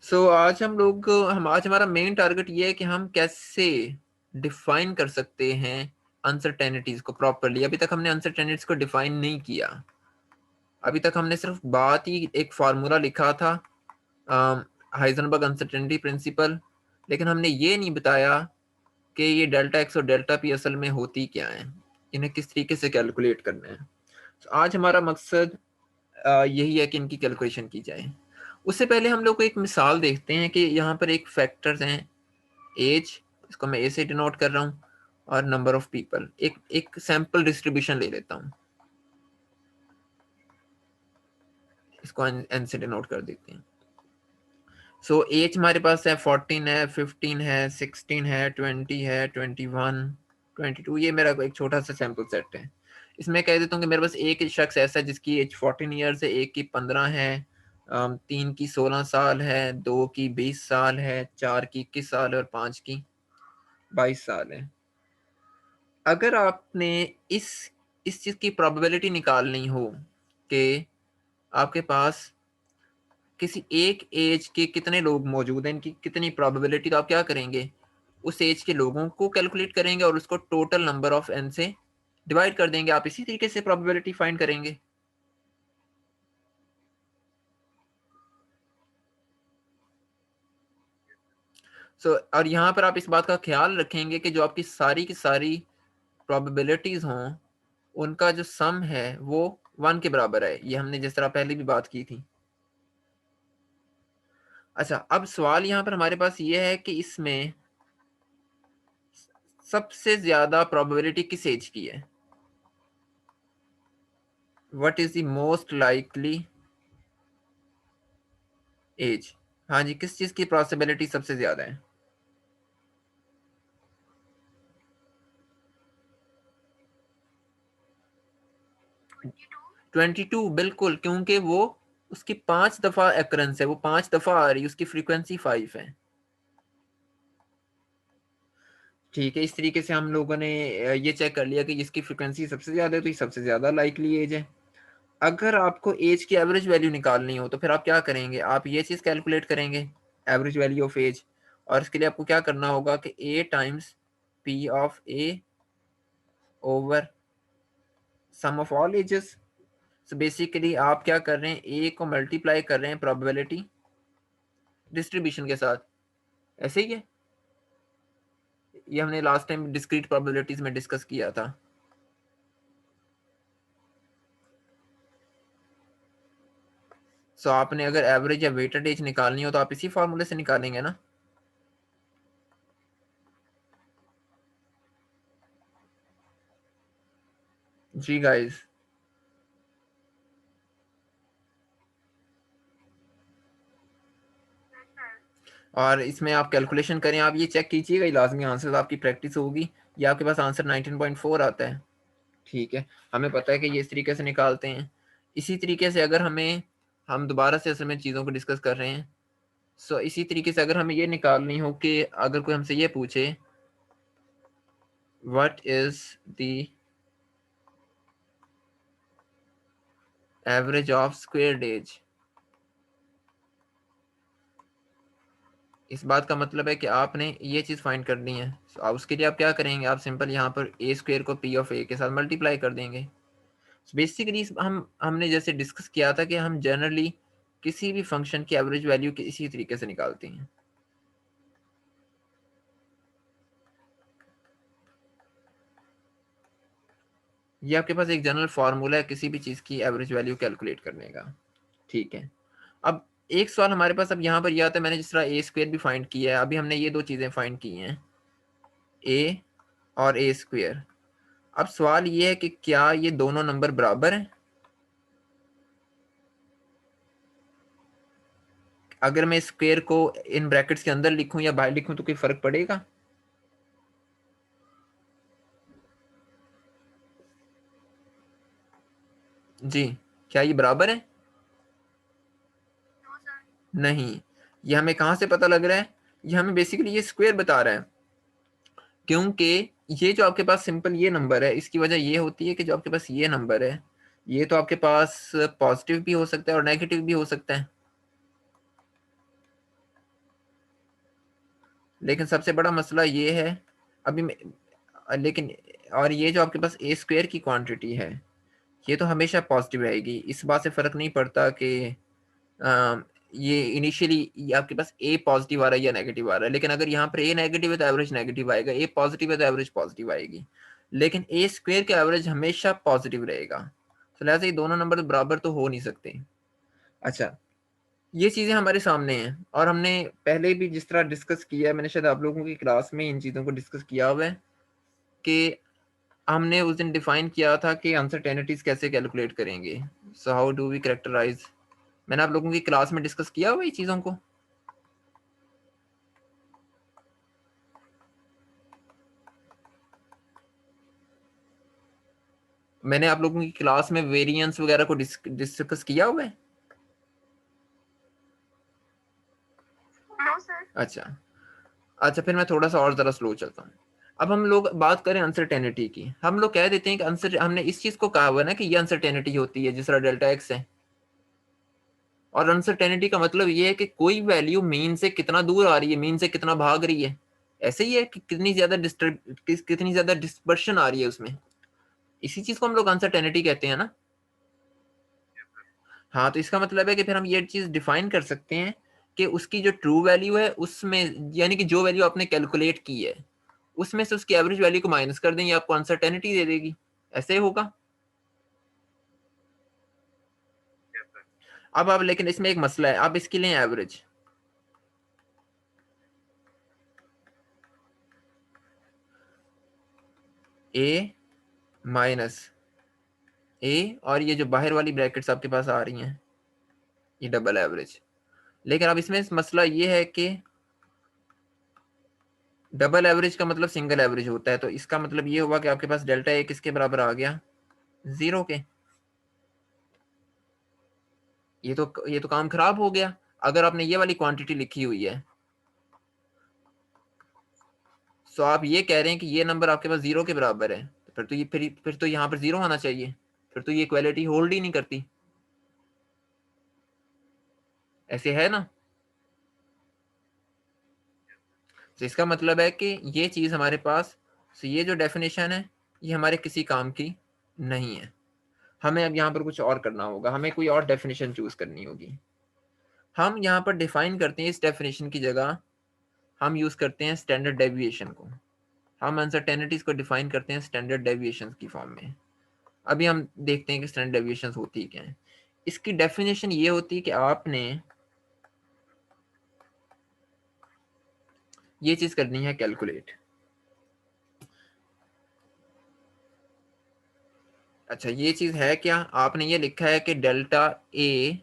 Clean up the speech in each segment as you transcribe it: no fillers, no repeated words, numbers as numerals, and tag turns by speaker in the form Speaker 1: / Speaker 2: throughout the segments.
Speaker 1: आज हम लोग आज हमारा मेन टारगेट ये है कि हम कैसे डिफाइन कर सकते हैं अनसर्टेनिटीज को प्रॉपरली। अभी तक हमने अनसर्टेनिटीज को डिफाइन नहीं किया। अभी तक हमने सिर्फ बात ही एक फार्मूला लिखा था, हाइजेनबर्ग अनसर्टेनिटी प्रिंसिपल, लेकिन हमने ये नहीं बताया कि ये डेल्टा एक्स और डेल्टा पी असल में होती क्या है, इन्हें किस तरीके से कैलकुलेट करना है। आज हमारा मकसद यही है कि इनकी कैलकुलेशन की जाए। उससे पहले हम लोग को एक मिसाल देखते हैं कि यहाँ पर एक फैक्टर्स हैं, एज, इसको मैं ए से डिनोट कर रहा हूँ, और नंबर ऑफ पीपल। एक एक सैंपल डिस्ट्रीब्यूशन ले लेता हूँ, इसको एन से डिनोट कर देते हैं। एज हमारे पास है 14 है, 15 है, 16 है, 20 है, 21, 22। ये मेरा एक छोटा सा सैंपल सेट है। इसमें कह देता हूँ कि मेरे पास एक शख्स ऐसा है जिसकी एज 14 ईयर्स है, एक की 15 है, तीन की 16 साल है, दो की 20 साल है, चार की 21 साल है और पांच की 22 साल है। अगर आपने इस इस चीज की प्रोबेबिलिटी निकालनी हो कि आपके पास किसी एक एज के कितने लोग मौजूद हैं, इनकी कितनी प्रोबेबिलिटी, तो आप क्या करेंगे? उस एज के लोगों को कैलकुलेट करेंगे और उसको टोटल नंबर ऑफ एन से डिवाइड कर देंगे। आप इसी तरीके से प्रोबेबिलिटी फाइंड करेंगे। और यहाँ पर आप इस बात का ख्याल रखेंगे कि जो आपकी सारी की सारी प्रोबेबिलिटीज हों, उनका जो सम है वो 1 के बराबर है। ये हमने जिस तरह पहले भी बात की थी। अच्छा, अब सवाल यहाँ पर हमारे पास ये है कि इसमें सबसे ज्यादा प्रोबेबिलिटी किस एज की है? What is the most likely age? हाँ जी, किस चीज की पॉसिबिलिटी सबसे ज्यादा है? 22, बिल्कुल, क्योंकि वो उसकी 5 दफा एक्रेंस है, वो 5 दफा आ रही है, उसकी फ्रीक्वेंसी 5 है। ठीक है, इस तरीके से हम लोगों ने ये चेक कर लिया कि जिसकी फ्रीक्वेंसी सबसे ज्यादा है तो ये सबसे ज्यादा लाइकली एज है। अगर आपको एज की एवरेज वैल्यू निकालनी हो तो फिर आप क्या करेंगे? आप ये चीज कैलकुलेट करेंगे, एवरेज वैल्यू ऑफ एज। और इसके लिए आपको क्या करना होगा कि A times P of A over sum of all ages. So basically आप क्या कर रहे हैं? ए को मल्टीप्लाई कर रहे हैं प्रोबेबिलिटी डिस्ट्रीब्यूशन के साथ। ऐसे ही है, ये हमने लास्ट टाइम डिस्क्रीट प्रोबेबिलिटीज में डिस्कस किया था। आपने अगर एवरेज या वेटेड एज निकालनी हो तो आप इसी फॉर्मूले से निकालेंगे ना। जी गाइस, और इसमें आप कैलकुलेशन करें, आप ये चेक कीजिएगा, ये लाजमी आंसर आपकी प्रैक्टिस होगी। ये आपके पास आंसर 19.4 आता है। ठीक है, हमें पता है कि ये इस तरीके से निकालते हैं। इसी तरीके से अगर हम दोबारा से असल में चीज़ों को डिस्कस कर रहे हैं। इसी तरीके से अगर हमें ये निकालनी हो कि अगर कोई हमसे ये पूछे what is the average of squared age, इस बात का मतलब है कि आपने ये चीज़ फाइंड करनी है। उसके लिए आप क्या करेंगे? आप सिंपल यहाँ पर ए स्क्वेयर को पी ऑफ ए के साथ मल्टीप्लाई कर देंगे। बेसिकली हमने जैसे डिस्कस किया था कि हम जनरली किसी भी फंक्शन की एवरेज वैल्यू इसी तरीके से निकालते हैं। ये आपके पास एक जनरल फार्मूला है किसी भी चीज़ की एवरेज वैल्यू कैलकुलेट करने का। ठीक है, अब एक सवाल हमारे पास अब यहाँ पर यह आता है, मैंने जिस तरह ए स्क्वेयर भी फाइंड किया है, अभी हमने ये दो चीज़ें फाइंड की हैं, ए और ए स्क्वेयर। अब सवाल ये है कि क्या ये दोनों नंबर बराबर हैं? अगर मैं स्क्वेयर को इन ब्रैकेट्स के अंदर लिखूं या बाहर लिखूं तो कोई फर्क पड़ेगा? जी, क्या ये बराबर है? नहीं। ये हमें कहां से पता लग रहा है? ये हमें बेसिकली ये स्क्वेयर बता रहा है, क्योंकि ये जो आपके पास सिंपल ये नंबर है, इसकी वजह ये होती है कि जो आपके पास ये नंबर है, ये तो आपके पास पॉजिटिव भी हो सकता है और नेगेटिव भी हो सकता है। लेकिन सबसे बड़ा मसला ये है अभी लेकिन, और ये जो आपके पास ए स्क्वायर की क्वांटिटी है ये तो हमेशा पॉजिटिव रहेगी, इस बात से फर्क नहीं पड़ता कि ये इनिशियली आपके पास ए पॉजिटिव आ रहा है या नेगेटिव आ रहा है। लेकिन अगर यहाँ पर ए नेगेटिव है तो एवरेज नेगेटिव आएगा, ए पॉजिटिव है तो एवरेज पॉजिटिव आएगी, लेकिन ए स्क्वायर का एवरेज हमेशा पॉजिटिव रहेगा। तो लिहाजा ये दोनों नंबर बराबर तो हो नहीं सकते। अच्छा, ये चीज़ें हमारे सामने हैं और हमने पहले भी जिस तरह डिस्कस किया है, मैंने शायद आप लोगों की क्लास में इन चीज़ों को डिस्कस किया हुआ है कि हमने उस दिन डिफाइन किया था कि अनसर्टेनिटीज कैसे कैलकुलेट करेंगे। So how do we characterise, मैंने आप लोगों की क्लास में डिस्कस किया हुआ ये चीज़ों को। मैंने आप लोगों की क्लास में वेरिएंस वगैरह को डिस्कस किया हुआ है।
Speaker 2: No sir.
Speaker 1: अच्छा, अच्छा फिर मैं थोड़ा सा और ज़रा स्लो चलता हूँ। अब हम लोग बात करें अनसर्टेनिटी की, हम लोग कह देते हैं कि हमने इस चीज़ को कहा हुआ है ना कि ये अनसर्टेनिटी होती है जिस तरह डेल्टा एक्स है। और अनसर्टेनिटी का मतलब ये है कि कोई वैल्यू मीन से कितना दूर आ रही है, मीन से कितना भाग रही है। ऐसे ही है कि कितनी ज्यादा डिस्पर्शन आ रही है उसमें, इसी चीज को हम लोग अनसर्टेनिटी कहते हैं ना। हाँ, तो इसका मतलब है कि फिर हम ये चीज डिफाइन कर सकते हैं कि उसकी जो ट्रू वैल्यू है उसमें, यानी कि जो वैल्यू आपने कैलकुलेट की है उसमें से उसकी एवरेज वैल्यू को माइनस कर देंगे, आपको अनसर्टेनिटी दे देगी। ऐसे होगा। अब लेकिन इसमें एक मसला है, अब इसके लिए एवरेज ए माइनस ए, और ये जो बाहर वाली ब्रैकेट्स आपके पास आ रही हैं ये डबल एवरेज। लेकिन अब इसमें मसला ये है कि डबल एवरेज का मतलब सिंगल एवरेज होता है, तो इसका मतलब ये हुआ कि आपके पास डेल्टा ए किसके बराबर आ गया, 0 के। ये तो काम खराब हो गया। अगर आपने ये वाली क्वांटिटी लिखी हुई है तो आप ये कह रहे हैं कि ये नंबर आपके पास 0 के बराबर है, तो फिर तो यहाँ पर 0 होना चाहिए, फिर तो ये इक्वालिटी होल्ड ही नहीं करती। ऐसे है ना। तो इसका मतलब है कि ये चीज हमारे पास, तो ये जो डेफिनेशन है ये हमारे किसी काम की नहीं है। हमें अब यहाँ पर कुछ और करना होगा, हमें कोई और डेफिनेशन चूज करनी होगी। हम यहाँ पर डिफाइन करते हैं, इस डेफिनेशन की जगह हम यूज करते हैं स्टैंडर्ड डेविएशन को। हम अनसर्टेनिटीज को डिफाइन करते हैं स्टैंडर्ड डेविएशन की फॉर्म में। अभी हम देखते हैं कि स्टैंडर्ड डेविएशन होती क्या है। इसकी डेफिनेशन ये होती है कि आपने ये चीज करनी है कैलकुलेट। अच्छा, ये चीज है क्या, आपने ये लिखा है कि डेल्टा ए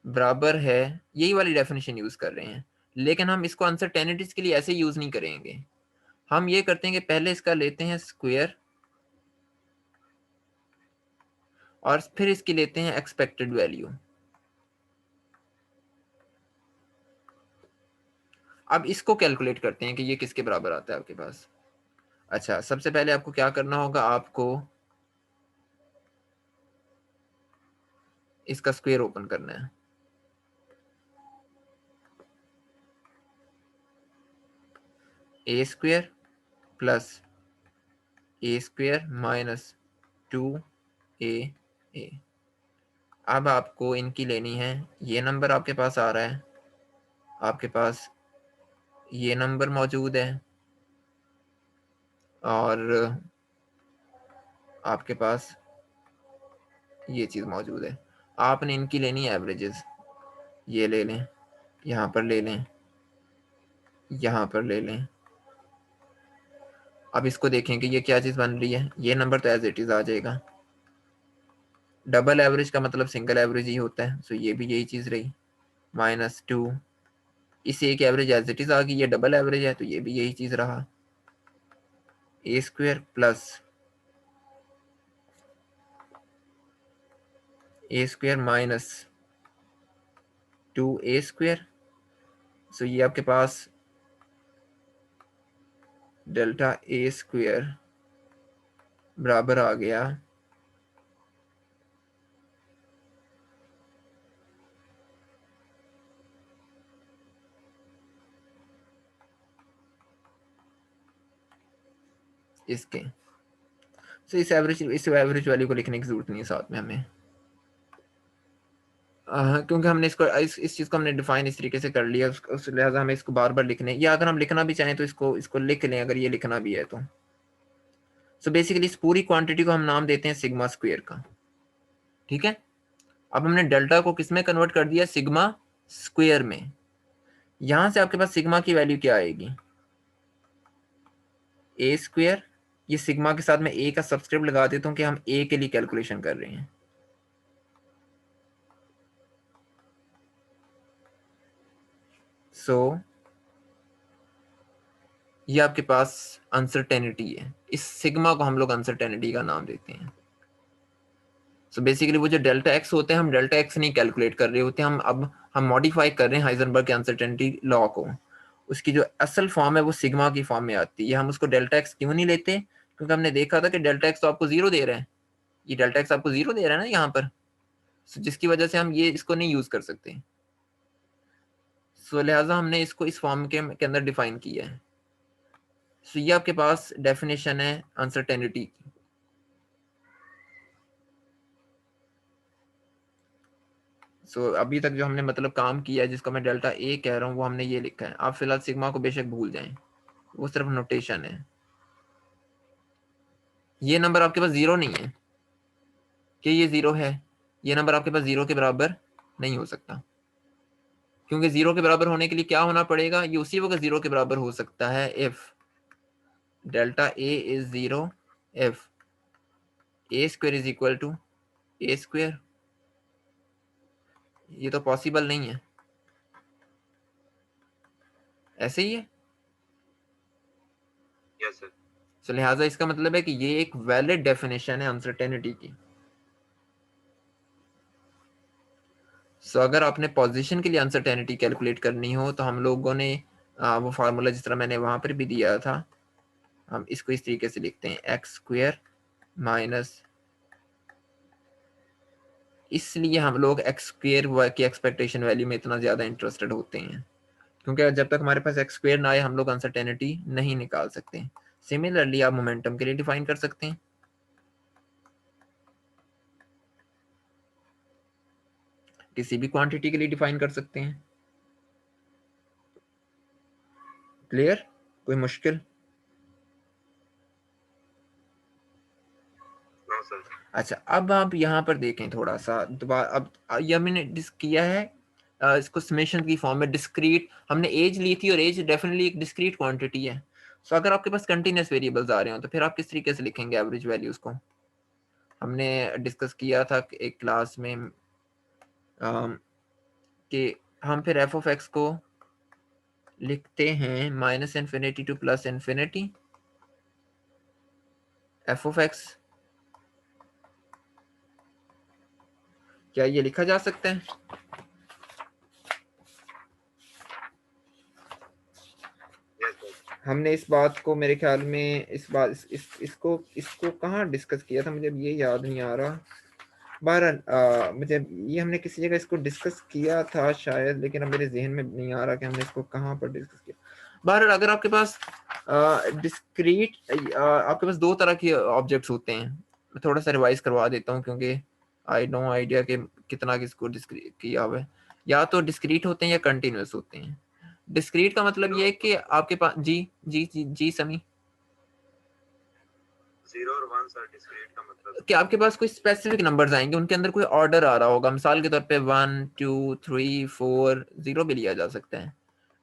Speaker 1: बराबर है, यही वाली डेफिनेशन यूज कर रहे हैं, लेकिन हम इसको अनसर्टेनिटीज के लिए ऐसे यूज नहीं करेंगे। हम ये करते हैं कि पहले इसका लेते हैं स्क्वायर और फिर इसकी लेते हैं एक्सपेक्टेड वैल्यू। अब इसको कैलकुलेट करते हैं कि ये किसके बराबर आता है आपके पास। अच्छा, सबसे पहले आपको क्या करना होगा, आपको इसका स्क्वायर ओपन करना है। ए स्क्वायर प्लस ए स्क्वायर माइनस 2a। अब आपको इनकी लेनी है, ये नंबर आपके पास आ रहा है, आपके पास ये नंबर मौजूद है, और आपके पास ये चीज़ मौजूद है। आपने इनकी लेनी है एवरेजेस, ये ले लें, यहाँ पर ले लें, यहाँ पर ले लें। अब इसको देखें कि ये क्या चीज़ बन रही है, ये नंबर तो एज इट इज़ आ जाएगा। डबल एवरेज का मतलब सिंगल एवरेज ही होता है, सो ये भी यही चीज़ रही, -2। इस एक एवरेज एज इट इज़ आ गई, ये डबल एवरेज है तो ये भी यही चीज़ रहा, ए स्क्वायर प्लस ए स्क्वायर माइनस 2a स्क्वायर। सो ये आपके पास डेल्टा ए स्क्वायर बराबर आ गया इसके। तो इस एवरेज वैल्यू को लिखने की जरूरत नहीं है साथ में हमें, क्योंकि हमने इसको इस चीज़ को हमने डिफाइन इस तरीके से कर लिया, उस लिहाजा हमें इसको बार बार लिखने, या अगर हम लिखना भी चाहें तो इसको लिख लें अगर ये लिखना भी है तो। सो बेसिकली इस पूरी क्वांटिटी को हम नाम देते हैं सिग्मा स्क्वायर का। ठीक है, अब हमने डेल्टा को किस में कन्वर्ट कर दिया, सिग्मा स्क्वायर में। यहां से आपके पास सिग्मा की वैल्यू क्या आएगी, ए स्क्वायर। ये सिग्मा के साथ में ए का सब्सक्रिप्ट लगा देता हूं कि हम ए के लिए कैलकुलेशन कर रहे हैं। सो ये आपके पास अनसर्टेनिटी है, इस सिग्मा को हम लोग अनसर्टेनिटी का नाम देते हैं। सो बेसिकली वो जो डेल्टा एक्स होते हैं, हम डेल्टा एक्स नहीं कैलकुलेट कर रहे होते हैं, हम मॉडिफाई कर रहे हैं हाइजेनबर्ग के अनसर्टेनिटी लॉ को। उसकी जो असल फॉर्म है वो सिग्मा की फॉर्म में आती है। हम उसको डेल्टा एक्स क्यों नहीं लेते, क्योंकि हमने देखा था कि डेल्टा एक्स तो आपको जीरो दे रहा है, ये डेल्टा एक्स आपको जीरो दे रहा है ना यहाँ पर। सो जिसकी वजह से हम ये इसको नहीं यूज कर सकते। सो लिहाजा हमने इसको इस फॉर्म के अंदर डिफाइन किया है। सो ये आपके पास डेफिनेशन है अनसर्टेनिटी की। सो अभी तक जो हमने मतलब काम किया है, जिसको मैं डेल्टा ए कह रहा हूँ, वो हमने ये लिखा है। आप फिलहाल सिग्मा को बेशक भूल जाएं, वो सिर्फ नोटेशन है। ये नंबर आपके पास जीरो नहीं है कि ये जीरो है, ये नंबर आपके पास जीरो के बराबर नहीं हो सकता, क्योंकि जीरो के बराबर होने के लिए क्या होना पड़ेगा, ये उसी वक्त जीरो के बराबर हो सकता है if delta A is zero, if A square is equal to A square. ये तो पॉसिबल नहीं है, ऐसे ही है।
Speaker 2: Yes sir.
Speaker 1: तो लिहाजा इसका मतलब है कि ये एक वैलिड डेफिनेशन है अनसर्टेनिटी की। सो अगर आपने पोजीशन के लिए अनसर्टेनिटी कैलकुलेट करनी हो तो हम लोगों ने वो फार्मूला जिस तरह मैंने वहां पर भी दिया था, हम इसको इस तरीके से लिखते हैं एक्स स्क्वायर माइनस, इसलिए हम लोग एक्स स्क्वायर की एक्सपेक्टेशन वैल्यू में इतना ज्यादा इंटरेस्टेड होते हैं, क्योंकि जब तक हमारे पास एक्स स्क्वायर ना आए हम लोग अनसर्टेनिटी नहीं निकाल सकते। सिमिलरली आप मोमेंटम के लिए डिफाइन कर सकते हैं, किसी भी क्वांटिटी के लिए डिफाइन कर सकते हैं। क्लियर, कोई मुश्किल?
Speaker 2: No sir.
Speaker 1: अच्छा, अब आप यहाँ पर देखें थोड़ा सा दोबारा। अब ये हमने डिस्क किया है इसको समेशन की फॉर्म में। डिस्क्रीट हमने एज ली थी, और एज डेफिनेटली एक डिस्क्रीट क्वांटिटी है। सो अगर आपके पास कंटिन्यूस वेरिएबल्स आ रहे हो तो फिर आप किस तरीके से लिखेंगे एवरेज वैल्यूज को? हमने डिस्कस किया था एक क्लास में कि हम फिर एफ ऑफ एक्स को लिखते हैं minus infinity to plus infinity F of x. क्या ये लिखा जा सकता है?
Speaker 2: Yes sir.
Speaker 1: हमने इस बात को मेरे ख्याल में इस बात इसको इसको कहाँ डिस्कस किया था, मुझे ये याद नहीं आ रहा। बहरहाल मुझे ये हमने किसी जगह इसको डिस्कस किया था शायद, लेकिन अब मेरे जहन में नहीं आ रहा कि हमने इसको कहाँ पर डिस्कस किया। बहरहाल अगर आपके पास डिस्क्रीट आपके पास दो तरह के ऑब्जेक्ट्स होते हैं, मैं थोड़ा सा रिवाइज करवा देता हूँ क्योंकि आई नो आइडिया के कितना किसको डिस्क्रीट किया हुआ है। या तो डिस्क्रीट होते हैं या कंटिन्यूस होते हैं। डिस्क्रीट का मतलब ये है कि आपके पास जी जी जी जी समी,
Speaker 2: जीरो और वन सर डिस्क्रीट का मतलब।
Speaker 1: कि आपके पास कोई स्पेसिफिक नंबर्स आएंगे, उनके अंदर कोई ऑर्डर आ रहा होगा। मिसाल के तौर पे 1 2 3 4 0 भी लिया जा सकता है।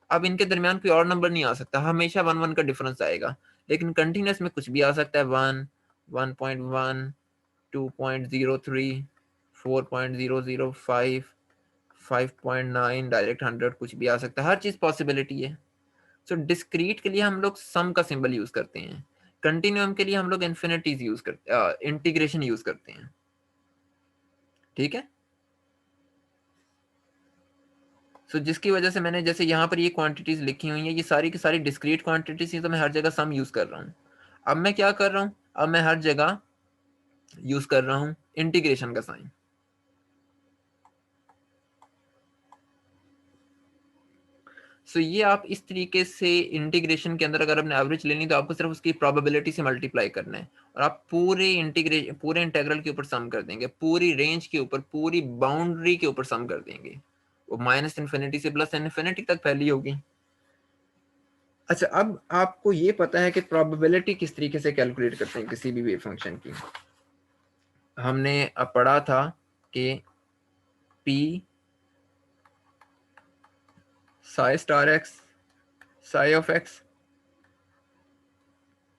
Speaker 1: अब इनके दरमियान कोई और नंबर नहीं आ सकता, हमेशा 1 1 का डिफरेंस आएगा। लेकिन कंटिन्यूस में कुछ भी आ सकता है, 1 1.1 2.03 4.005 5.9 डायरेक्ट 100, कुछ भी आ सकता है, हर चीज पॉसिबिलिटी है। सो डिस्क्रीट के लिए हम लोग सम का सिंबल यूज करते हैं, कंटिन्यूम के लिए हम लोग इन्फिनिटीज यूज करते, इंटीग्रेशन यूज करते हैं। ठीक है, सो जिसकी वजह से मैंने जैसे यहाँ पर ये क्वांटिटीज लिखी हुई हैं, ये सारी की सारी डिस्क्रीट क्वांटिटीज ही, तो मैं हर जगह सम यूज कर रहा हूँ। अब मैं क्या कर रहा हूँ, अब मैं हर जगह यूज कर रहा हूँ इंटीग्रेशन का साइन। सो ये आप इस तरीके से इंटीग्रेशन के अंदर अगर आपने एवरेज लेनी तो आपको सिर्फ उसकी प्रोबेबिलिटी से मल्टीप्लाई करना है और आप पूरे इंटीग्रल के ऊपर सम कर देंगे, पूरी रेंज के ऊपर, पूरी बाउंड्री के ऊपर सम कर देंगे। वो माइनस इन्फिनिटी से प्लस इन्फिनिटी तक फैली होगी। अच्छा, अब आपको ये पता है कि प्रोबेबिलिटी किस तरीके से कैलकुलेट करते हैं किसी भी वेव फंक्शन की। हमने अब पढ़ा था कि P Sai star x psi of x,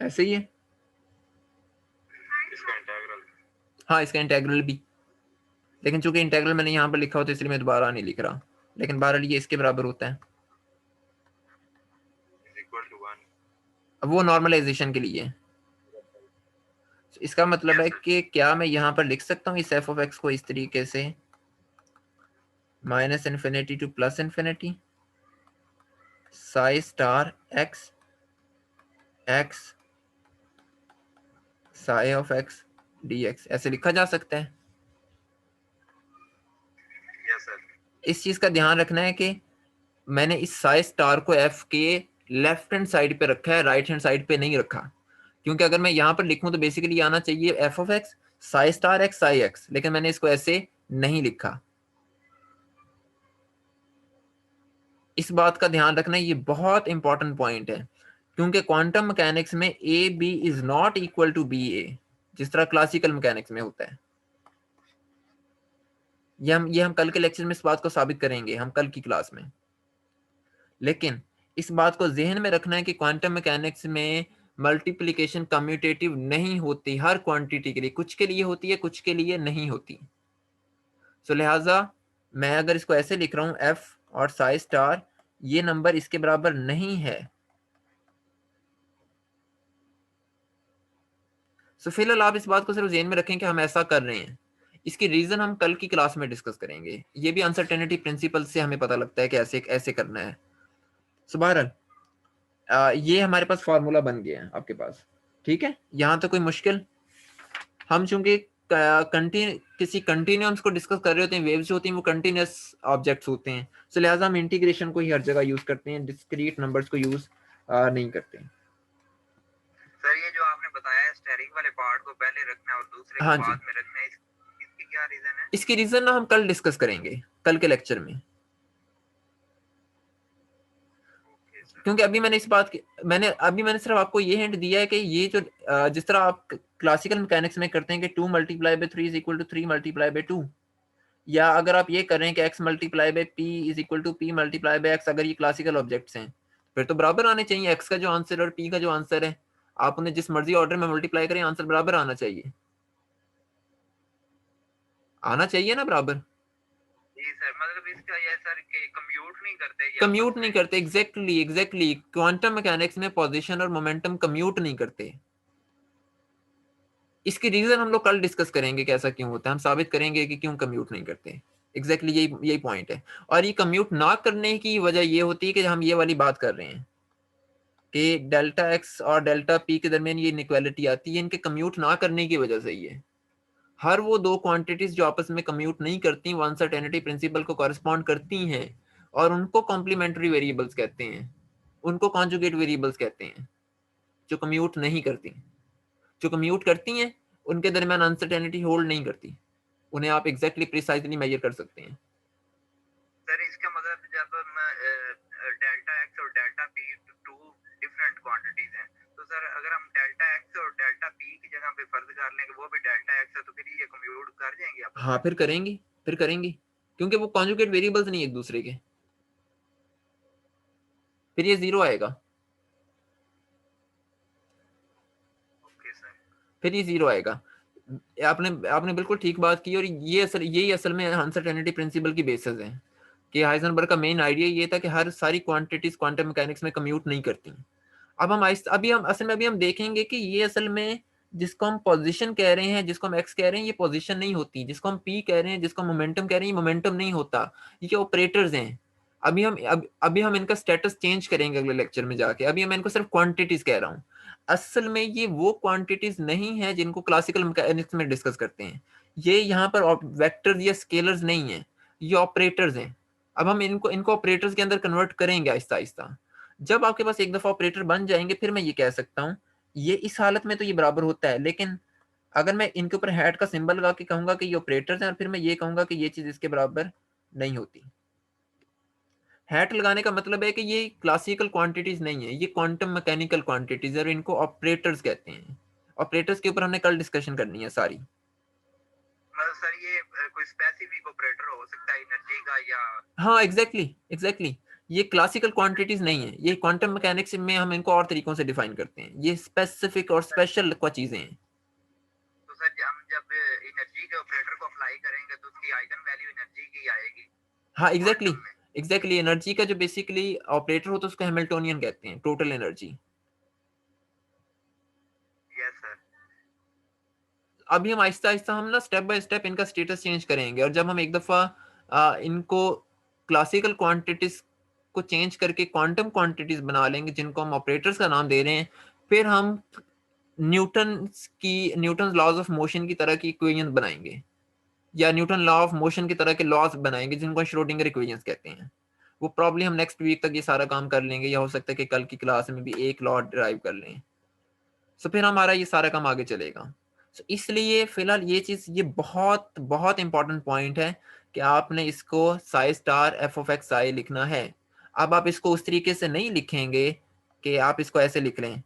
Speaker 1: ऐसे ही है।
Speaker 2: इसका इंटीग्रल
Speaker 1: हाँ, इसका इंटेग्रल भी, लेकिन चूंकि इंटेग्रल मैंने यहाँ पर लिखा होता है इसलिए मैं दोबारा नहीं लिख रहा, लेकिन बहरहाल ये इसके बराबर होता है।
Speaker 2: Is equal to 1।
Speaker 1: अब वो नॉर्मलाइजेशन के लिए है। इसका मतलब है कि क्या मैं यहाँ पर लिख सकता हूँ इस एफ ऑफ एक्स को इस तरीके से, minus infinity to plus infinity Sai star x x psi of X D x, ऐसे लिखा जा सकता है।
Speaker 2: Yes sir.
Speaker 1: इस चीज का ध्यान रखना है कि मैंने इस साई स्टार को एफ के लेफ्ट हैंड साइड पे रखा है, राइट हैंड साइड पे नहीं रखा, क्योंकि अगर मैं यहाँ पर लिखूं तो बेसिकली आना चाहिए F of x Sai star x Sai x, लेकिन मैंने इसको ऐसे नहीं लिखा। इस बात का ध्यान रखना, ये बहुत इंपॉर्टेंट पॉइंट है, क्योंकि क्वांटम मैकेनिक्स में A B is not equal to B A, जिस तरह क्लासिकल मैकेनिक्स में होता है। ये हम कल के लेक्चर में इस बात को साबित करेंगे, हम कल की क्लास में। लेकिन इस बात को जहन में रखना है कि क्वांटम मैकेनिक्स में मल्टीप्लिकेशन कम्यूटेटिव नहीं होती हर क्वांटिटी के लिए, कुछ के लिए होती है, कुछ के लिए नहीं होती। सो लिहाजा मैं अगर इसको ऐसे लिख रहा हूं एफ और साई स्टार, ये नंबर इसके बराबर नहीं है। सो फिलहाल आप इस बात को सिर्फ ज़हन में रखें कि हम ऐसा कर रहे हैं। इसकी रीजन हम कल की क्लास में डिस्कस करेंगे। ये भी अनसर्टेनिटी प्रिंसिपल से हमें पता लगता है कि ऐसे ऐसे करना है। सो बहरहाल ये हमारे पास फार्मूला बन गया है आपके पास, ठीक है। यहाँ तो कोई मुश्किल, हम चूंकि किसी कंटिन्यूम्स को डिस्कस कर रहे होते हैं, वेव्स जो होती हैं वो कंटिन्यूस ऑब्जेक्ट्स होते हैं, सो लिहाजा हम इंटीग्रेशन को ही हर जगह यूज करते हैं, डिस्क्रीट नंबर्स को यूज नहीं करते।
Speaker 2: सर ये जो आपने बताया स्टेरिंग वाले पार्ट को पहले रखना है और दूसरे
Speaker 1: हाँ
Speaker 2: को
Speaker 1: जी,
Speaker 2: बाद में रखना है, इसकी क्या रीजन है?
Speaker 1: इसकी रीजन ना हम कल डिस्कस करेंगे, कल के लेक्चर में।
Speaker 2: Okay sir.
Speaker 1: क्योंकि अभी मैंने इस बात की मैंने सिर्फ आपको ये हिंट दिया है कि ये जो जिस तरह आप क्लासिकल मैकेनिक्स में करते हैं कि 2 multiply by 3 is equal to 3 multiply by 2, या अगर आप ये कर रहे हैं कि x multiply by p is equal to p multiply by x, अगर ये क्लासिकल ऑब्जेक्ट्स हैं फिर तो बराबर आने चाहिए। x का जो आंसर और p का जो आंसर है, आप उन्हें जिस मर्जी ऑर्डर में मल्टीप्लाई करें, आंसर बराबर आना चाहिए, आना चाहिए ना बराबर।
Speaker 2: जी सर, मतलब इसका ये सर कि कम्यूट नहीं करते ये
Speaker 1: कम्यूट
Speaker 2: आपस
Speaker 1: नहीं
Speaker 2: में?
Speaker 1: करते, एग्जैक्टली क्वांटम मैकेनिक्स में पोजीशन और मोमेंटम कम्यूट नहीं करते। इसकी रीजन हम लोग कल डिस्कस करेंगे कि ऐसा क्यों होता है, हम साबित करेंगे कि क्यों कम्यूट नहीं करते। एग्जैक्टली यही पॉइंट है। और ये कम्यूट ना करने की वजह ये होती है कि हम ये वाली बात कर रहे हैं कि डेल्टा एक्स और डेल्टा पी के दरमियान ये इनइक्वालिटी आती है, इनके कम्यूट ना करने की वजह से ही है। हर वो दो क्वांटिटीज जो आपस में कम्यूट नहीं करती वो अनसर्टेनिटी प्रिंसिपल को कॉरेस्पॉन्ड करती हैं, और उनको कॉम्प्लीमेंट्री वेरिएबल्स कहते हैं, उनको कॉन्जुगेट वेरिएबल्स कहते हैं, जो कम्यूट नहीं करती। जो कम्यूट करती हैं उनके दरमियान अनसर्टेनिटी होल्ड नहीं करती, उन्हें आप एग्जैक्टली प्रिसाइजली मेजर कर सकते हैं।
Speaker 2: सर इसका मतलब जब डेल्टा एक्स और delta P two different quantities हैं, तो सर अगर हम डेल्टा एक्स और डेल्टा पी की जगह पे फर्ज कर लें कि वो भी डेल्टा एक्स है, तो फिर ये कम्यूट कर जाएंगे आपस
Speaker 1: हाँ,
Speaker 2: में?
Speaker 1: फिर करेंगे, क्योंकि वो कॉन्जुगेट वेरिएबल्स नहीं एक दूसरे के, फिर ये जीरो आएगा,
Speaker 2: ओके सर।
Speaker 1: फिर ये जीरो आएगा। आपने बिल्कुल ठीक बात की, और यही असल में अनसर्टेनिटी प्रिंसिपल की बेसिस है कि हाइजेनबर्ग का मेन आइडिया ये था कि हर सारी क्वांटिटीज क्वांटम मैकेनिक्स में कम्यूट नहीं करती। अब हम अभी हम देखेंगे कि ये असल में जिसको हम पोजीशन कह रहे हैं, जिसको हम एक्स कह रहे हैं, ये पोजीशन नहीं होती, जिसको हम पी कह रहे हैं, जिसको हम मोमेंटम कह रहे हैं, ये मोमेंटम नहीं होता, ये ऑपरेटर्स हैं। अभी हम इनका स्टेटस चेंज करेंगे अगले लेक्चर में जाके, अभी मैं इनको सिर्फ क्वांटिटीज कह रहा हूँ। असल में ये वो क्वांटिटीज नहीं है जिनको क्लासिकल मैकेनिक्स में डिस्कस करते हैं। ये यहाँ पर वेक्टर्स या स्केलर्स नहीं है, ये ऑपरेटर्स हैं। अब हम इनको इनको ऑपरेटर्स के अंदर कन्वर्ट करेंगे आहिस्ता आहिस्ता। जब आपके पास एक दफा ऑपरेटर बन जाएंगे, फिर मैं ये कह सकता हूँ ये इस हालत में तो ये बराबर होता है, लेकिन अगर मैं इनके ऊपर हैट का सिंबल लगा के कहूंगा कि ये ऑपरेटर्स हैं, और फिर मैं ये कहूंगा कि ये चीज इसके बराबर नहीं होती। हैट लगाने का मतलब है कि ये क्लासिकल क्वांटिटीज नहीं है, ये क्वांटम मैकेनिकल क्वांटिटीज है, और इनको ऑपरेटर्स कहते हैं। ऑपरेटर्स के ऊपर हमने कल डिस्कशन करनी है सारी।
Speaker 2: मतलब सर ये कोई स्पेसिफिक ऑपरेटर हो सकता है एनर्जी का या?
Speaker 1: हाँ एग्जैक्टली एग्जैक्टली, ये क्लासिकल क्वांटिटीज नहीं है, ये क्वांटम मैकेनिक्स में हम इनको और तरीकों से डिफाइन करते हैं, ये स्पेसिफिक और स्पेशल को चीजें हैं।
Speaker 2: तो सर हम जब एनर्जी के ऑपरेटर को अप्लाई करेंगे तो उसकी आइगन वैल्यू एनर्जी की आएगी
Speaker 1: हाँ एग्जैक्टली
Speaker 2: क्वांटम में?
Speaker 1: एग्जैक्टली, एनर्जी का जो बेसिकली ऑपरेटर होता है उसको हैमिल्टोनियन कहते हैं, टोटल एनर्जी।
Speaker 2: Yes sir.
Speaker 1: अभी हम आहिस्ता आहिस्ता हम ना स्टेप बाय स्टेप इनका स्टेटस चेंज करेंगे, और जब हम एक दफा इनको क्लासिकल क्वांटिटीज को चेंज करके क्वांटम क्वांटिटीज बना लेंगे जिनको हम ऑपरेटर्स का नाम दे रहे हैं, फिर हम न्यूटन लॉज ऑफ मोशन की तरह की इक्वेशन बनाएंगे, या न्यूटन लॉ ऑफ मोशन की तरह के लॉज बनाएंगे जिनको श्रोडिंगर इक्वेशंस कहते हैं। वो प्रॉब्लम हम नेक्स्ट वीक तक ये सारा काम कर लेंगे, या हो सकता है कि कल की क्लास में भी एक लॉ ड्राइव कर लें, तो फिर हमारा ये सारा काम आगे चलेगा। तो इसलिए फिलहाल ये चीज ये बहुत बहुत इंपॉर्टेंट पॉइंट है कि आपने इसको psi star F of X I लिखना है। अब आप इसको उस तरीके से नहीं लिखेंगे कि आप इसको ऐसे लिख लें,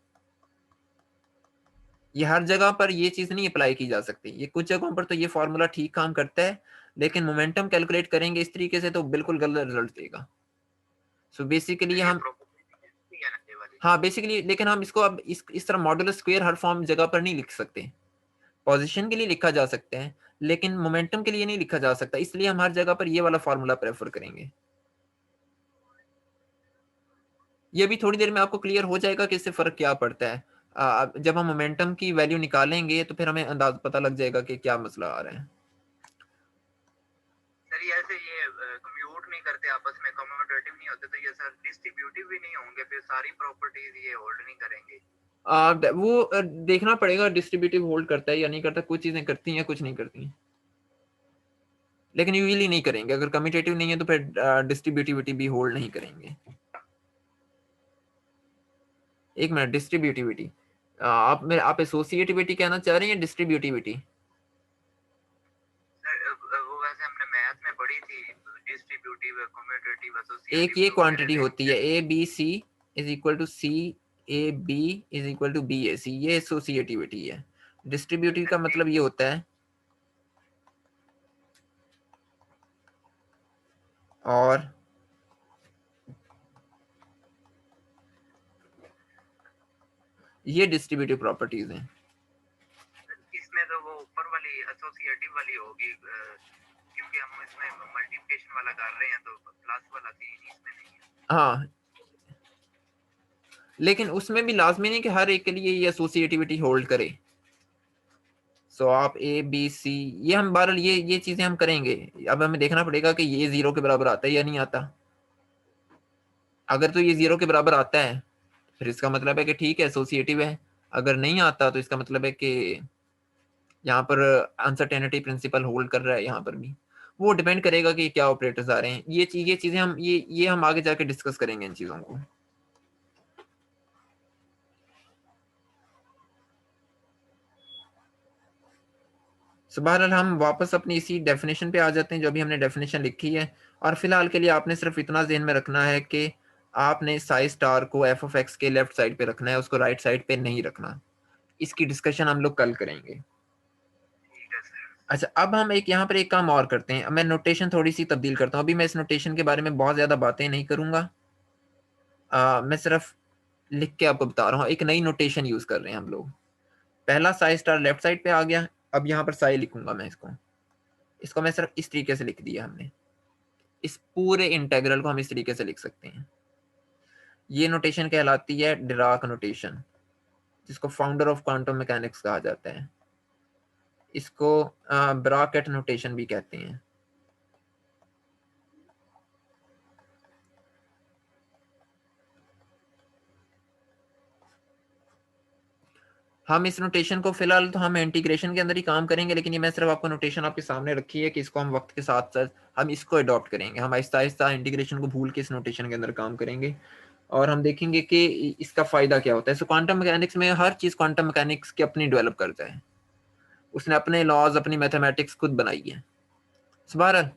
Speaker 1: ये हर जगह पर ये चीज नहीं अप्लाई की जा सकती, ये कुछ जगहों पर तो ये फॉर्मूला ठीक काम करता है, लेकिन मोमेंटम कैलकुलेट करेंगे इस तरीके से तो बिल्कुल गलत रिजल्ट देगा। सो बेसिकली
Speaker 2: सर ये
Speaker 1: हम,
Speaker 2: प्रोबेबिलिटी है ना ये वाली?
Speaker 1: हाँ बेसिकली, लेकिन हम इसको अब इस तरह मॉडुलस स्क्वायर हर फॉर्म जगह पर नहीं लिख सकते। पोजीशन के लिए लिखा जा सकता है, लेकिन मोमेंटम के लिए नहीं लिखा जा सकता, इसलिए हम हर जगह पर ये वाला फॉर्मूला प्रेफर करेंगे। ये भी थोड़ी देर में आपको क्लियर हो जाएगा कि इससे फर्क क्या पड़ता है। जब हम मोमेंटम की वैल्यू निकालेंगे तो फिर हमें अंदाज पता लग जाएगा कि क्या मसला आ रहा है।
Speaker 2: सर ये ऐसे ये कम्यूट नहीं करते आपस में, कम्यूटेटिव नहीं होते, तो ये सर डिस्ट्रीब्यूटिव भी नहीं होंगे, फिर सारी प्रॉपर्टीज ये होल्ड नहीं करेंगे?
Speaker 1: वो देखना पड़ेगा डिस्ट्रीब्यूटिव होल्ड करता है या नहीं करता, कुछ चीजें करती हैं कुछ नहीं करती हैं, लेकिन यूजली नहीं करेंगे। अगर कम्यूटेटिव नहीं है तो फिर डिस्ट्रीब्यूटिविटी भी होल्ड नहीं करेंगे। एक मिनट, डिस्ट्रीब्यूटिविटी, आप एसोसिएटिविटी कहना चाह रहे हैं या डिस्ट्रीब्यूटिविटी?
Speaker 2: सर वो वैसे हमने मैथ में पढ़ी थी, डिस्ट्रीब्यूटिव, कम्यूटेटिव,
Speaker 1: एक
Speaker 2: एसोसिएटिव,
Speaker 1: ये
Speaker 2: तो मेरे
Speaker 1: क्वांटिटी होती है
Speaker 2: से
Speaker 1: A B C is equal to C, A B is equal to B A C, ये एसोसिएटिविटी है। डिस्ट्रीब्यूटिव का मतलब ये होता है, और ये डिस्ट्रीब्यूटिव प्रॉपर्टीज हैं।
Speaker 2: इसमें तो वो ऊपर वाली एसोसिएटिव वाली होगी, क्योंकि हम इसमें मल्टीप्लिकेशन वाला कर रहे हैं तो प्लस वाला सीन इसमें नहीं है।
Speaker 1: हाँ, लेकिन उसमें भी लाजमी नहीं कि हर एक के लिए ये एसोसिएटिविटी होल्ड करे। सो आप ए बी सी, ये हम बहरहाल ये चीजें हम करेंगे। अब हमें देखना पड़ेगा कि ये जीरो के बराबर आता है या नहीं आता। अगर तो ये जीरो के बराबर आता है फिर इसका मतलब है कि ठीक है एसोसिएटिव है, अगर नहीं आता तो इसका मतलब है कि यहाँ पर अनसर्टेनिटी प्रिंसिपल होल्ड कर रहा है। यहाँ पर भी वो डिपेंड करेगा कि क्या ऑपरेटर्स आ रहे हैं, ये चीजें हम ये हम आगे जाके डिस्कस करेंगे इन चीजों को। सो बहरहाल हम वापस अपनी इसी डेफिनेशन पे आ जाते हैं जो अभी हमने डेफिनेशन लिखी है। और फिलहाल के लिए आपने सिर्फ इतना ध्यान में रखना है कि आपने साई स्टार को एफ ऑफ एक्स के लेफ्ट साइड पे रखना है, उसको राइट साइड पे नहीं रखना। इसकी डिस्कशन हम लोग कल करेंगे।
Speaker 2: ठीक है सर।
Speaker 1: अच्छा, अब हम एक यहाँ पर एक काम और करते हैं, मैं नोटेशन थोड़ी सी तब्दील करता हूँ। अभी मैं इस नोटेशन के बारे में बहुत ज्यादा बातें नहीं करूंगा, मैं सिर्फ लिख के आपको बता रहा हूँ। एक नई नोटेशन यूज कर रहे हैं हम लोग। पहला साई स्टार लेफ्ट साइड पे आ गया, अब यहाँ पर साई लिखूंगा मैं इसको। इसको मैं सिर्फ इस तरीके से लिख दिया हमने। इस पूरे इंटेग्रल को हम इस तरीके से लिख सकते हैं। ये नोटेशन कहलाती है डिराक नोटेशन, जिसको फाउंडर ऑफ क्वांटम मैकेनिक्स कहा जाता है। इसको ब्राकेट नोटेशन भी कहते हैं। हम इस नोटेशन को फिलहाल तो हम इंटीग्रेशन के अंदर ही काम करेंगे, लेकिन ये मैं सिर्फ आपको नोटेशन आपके सामने रखी है कि इसको हम वक्त के साथ साथ हम इसको अडॉप्ट करेंगे। हम आहिस्ता आहिस्ता इंटीग्रेशन को भूल के इस नोटेशन के अंदर काम करेंगे और हम देखेंगे कि इसका फ़ायदा क्या होता है। सो क्वांटम मैकेनिक्स में हर चीज़ क्वांटम मैकेनिक्स की अपनी डेवलप करता है, उसने अपने लॉज अपनी मैथमेटिक्स खुद बनाई है। सो बहरहाल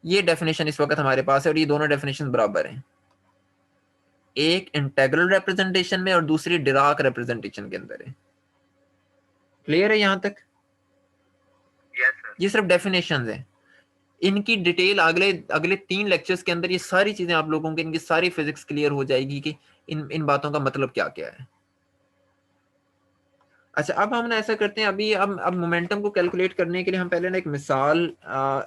Speaker 1: ये डेफिनेशन इस वक्त हमारे पास है और ये दोनों डेफिनेशन बराबर हैं, एक इंटेग्रल रिप्रेजेंटेशन में और दूसरी डिराक रिप्रेजेंटेशन के अंदर है। क्लियर है यहाँ तक?
Speaker 2: Yes sir.
Speaker 1: ये सिर्फ डेफिनेशंस है, इनकी डिटेल अगले अगले 3 लेक्चर्स के अंदर ये सारी चीजें आप लोगों के इनकी सारी फिजिक्स क्लियर हो जाएगी कि इन बातों का मतलब क्या क्या है। अच्छा, अब हम ना ऐसा करते हैं, अभी अब मोमेंटम को कैलकुलेट करने के लिए हम पहले ना एक मिसाल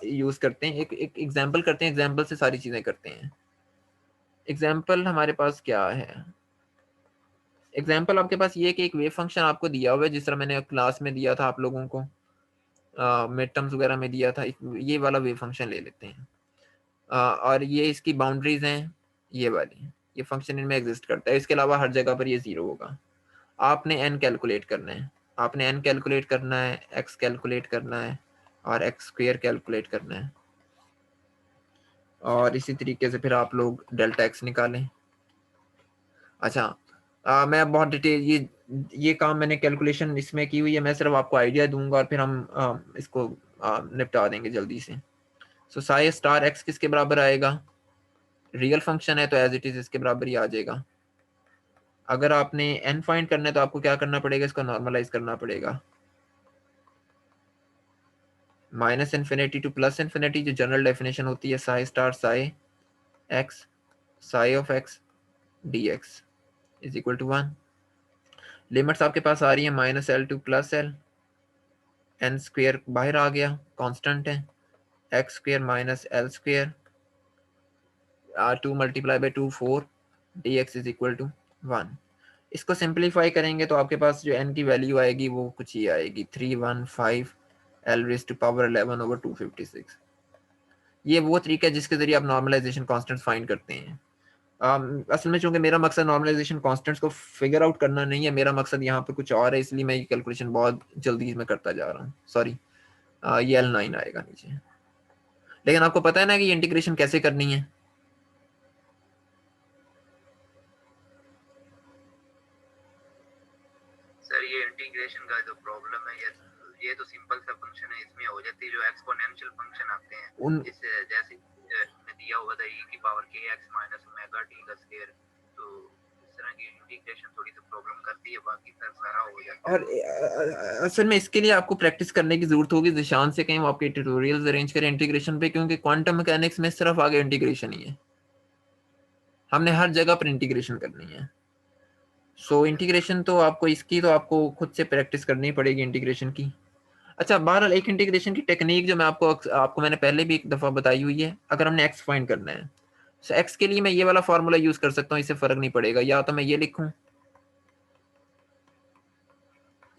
Speaker 1: यूज करते हैं, एक एग्जांपल करते हैं, एग्जांपल से सारी चीजें करते हैं। एग्जांपल हमारे पास क्या है? एग्जांपल आपके पास ये कि एक वेव फंक्शन आपको दिया हुआ है, जिस तरह मैंने क्लास में दिया था आप लोगों को, मिड टर्म्स वगैरह में दिया था। ये वाला वेव फंक्शन ले लेते हैं, और ये इसकी बाउंड्रीज हैं ये वाली, ये फंक्शन इनमें एग्जिस्ट करता है, इसके अलावा हर जगह पर ये जीरो होगा। आपने एन कैलकुलेट करना है, आपने एन कैलकुलेट करना है, एक्स कैलकुलेट करना है और एक्स स्क्वेयर कैलकुलेट करना है, और इसी तरीके से फिर आप लोग डेल्टा एक्स निकालें। अच्छा, मैं बहुत डिटेल ये काम मैंने कैलकुलेशन इसमें की हुई है, मैं सिर्फ आपको आइडिया दूंगा और फिर हम इसको निपटा देंगे जल्दी से। सो साई स्टार एक्स किसके बराबर आएगा? रियल फंक्शन है तो एज इट इज इसके बराबर ही आ जाएगा। अगर आपने एन फाइंड करना है तो आपको क्या करना पड़ेगा? इसको नॉर्मलाइज करना पड़ेगा, minus infinity to plus infinity, जो जनरल डेफिनेशन होती है psi star psi X psi of X D X is equal to 1। Limits आपके पास आ रही है minus L to plus L, N square बाहर आ गया, कांस्टेंट है, X square minus L square, 2 multiply by 2 4, D X is equal to 1। इसको सिंप्लीफाई करेंगे तो आपके पास जो n की वैल्यू आएगी वो कुछ ही आएगी, 315 L raise to power 11 over 256। ये वो तरीका है जिसके जरिए आप नॉर्मलाइजेशन कांस्टेंट्स फाइंड करते हैं। असल में चूंकि मेरा मकसद नॉर्मलाइजेशन कांस्टेंट्स को फिगर आउट करना नहीं है, मेरा मकसद यहाँ पर कुछ और है, इसलिए मैं ये कैलकुलेशन बहुत जल्दी में करता जा रहा हूँ। सॉरी, ये L9 आएगा नीचे। लेकिन आपको पता है ना कि ये इंटीग्रेशन कैसे करनी है?
Speaker 2: सर ये इंटीग्रेशन का जो प्रॉब्लम है, ये तो सिंपल सा फंक्शन है, इसमें हो जाती है जो एक्सपोनेंशियल फंक्शन आते हैं,
Speaker 1: उन
Speaker 2: जैसे में दिया हुआ था e की power kx minus omega t का स्क्वायर, तो इस तरह की इंटीग्रेशन थोड़ी सी प्रॉब्लम करती है, बाकी सर सारा हो जाता है।
Speaker 1: और असल में इसके लिए आपको प्रैक्टिस करने की जरूरत होगी, निशान से कहीं वो आपके ट्यूटोरियल्स अरेंज करें इंटीग्रेशन पे, क्योंकि क्वांटम मैकेनिक्स में सिर्फ आगे इंटीग्रेशन ही है, हमने हर जगह पर इंटीग्रेशन करनी है। सो इंटीग्रेशन तो आपको इसकी तो आपको खुद से प्रैक्टिस करनी पड़ेगी इंटीग्रेशन की। अच्छा, बहरहाल एक इंटीग्रेशन की टेक्निक जो मैं आपको मैंने पहले भी एक दफ़ा बताई हुई है, अगर हमने एक्स फाइंड करना है, सो एक्स के लिए मैं ये वाला फार्मूला यूज़ कर सकता हूँ, इससे फ़र्क नहीं पड़ेगा, या तो मैं ये लिखूँ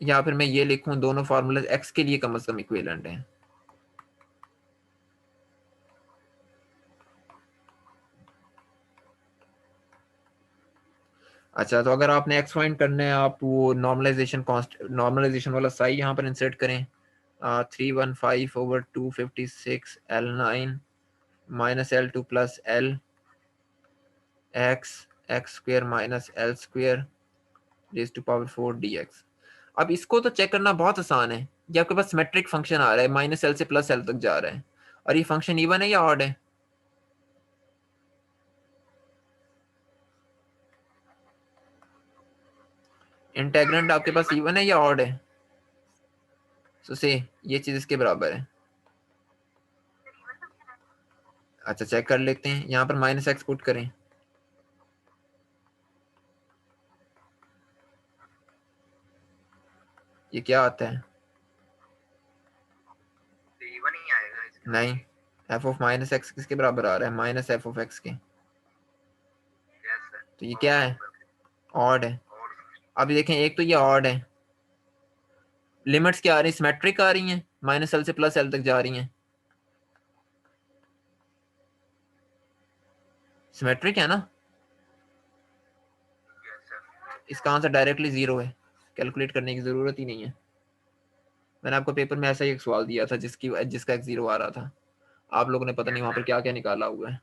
Speaker 1: या फिर मैं ये लिखूँ, दोनों फार्मूले एक्स के लिए कम से कम इक्विवेलेंट हैं। अच्छा, तो अगर आपने एक्स फाइंड करना है, आप वो नॉर्मलाइजेशन वाला साई यहाँ पर इंसर्ट करें, 315 over 256 L9 minus L2 plus L x x square minus L square raise to power 4 dx। अब इसको तो चेक करना बहुत आसान है, ये आपके पास सिमेट्रिक फंक्शन आ रहा है, माइनस एल से प्लस एल तक जा रहा है, और ये फंक्शन इवन है या ऑड है? इंटेग्रेंड आपके पास इवन है या ऑड है? सो से ये चीज इसके बराबर है। अच्छा, चेक कर लेते हैं, यहाँ पर माइनस एक्स पुट करें, ये क्या आता है?
Speaker 2: तो इवन ही आएगा इसके
Speaker 1: नहीं, एफ ऑफ माइनस एक्स किसके बराबर आ रहा है? माइनस एफ ऑफ एक्स के।
Speaker 2: यस सर,
Speaker 1: तो ये
Speaker 2: और
Speaker 1: क्या है?
Speaker 2: होगा
Speaker 1: ऑड है।
Speaker 2: और
Speaker 1: अब देखें, एक तो ये ऑड है, लिमिट्स क्या आ रही है? सिमेट्रिक आ रही हैं, माइनस एल से प्लस एल तक जा रही हैं, सिमेट्रिक है ना?
Speaker 2: Yes sir.
Speaker 1: इसका आंसर डायरेक्टली जीरो है, कैलकुलेट करने की ज़रूरत ही नहीं है। मैंने आपको पेपर में ऐसा ही एक सवाल दिया था जिसका एक 0 आ रहा था, आप लोगों ने पता नहीं वहाँ पर क्या क्या निकाला हुआ है।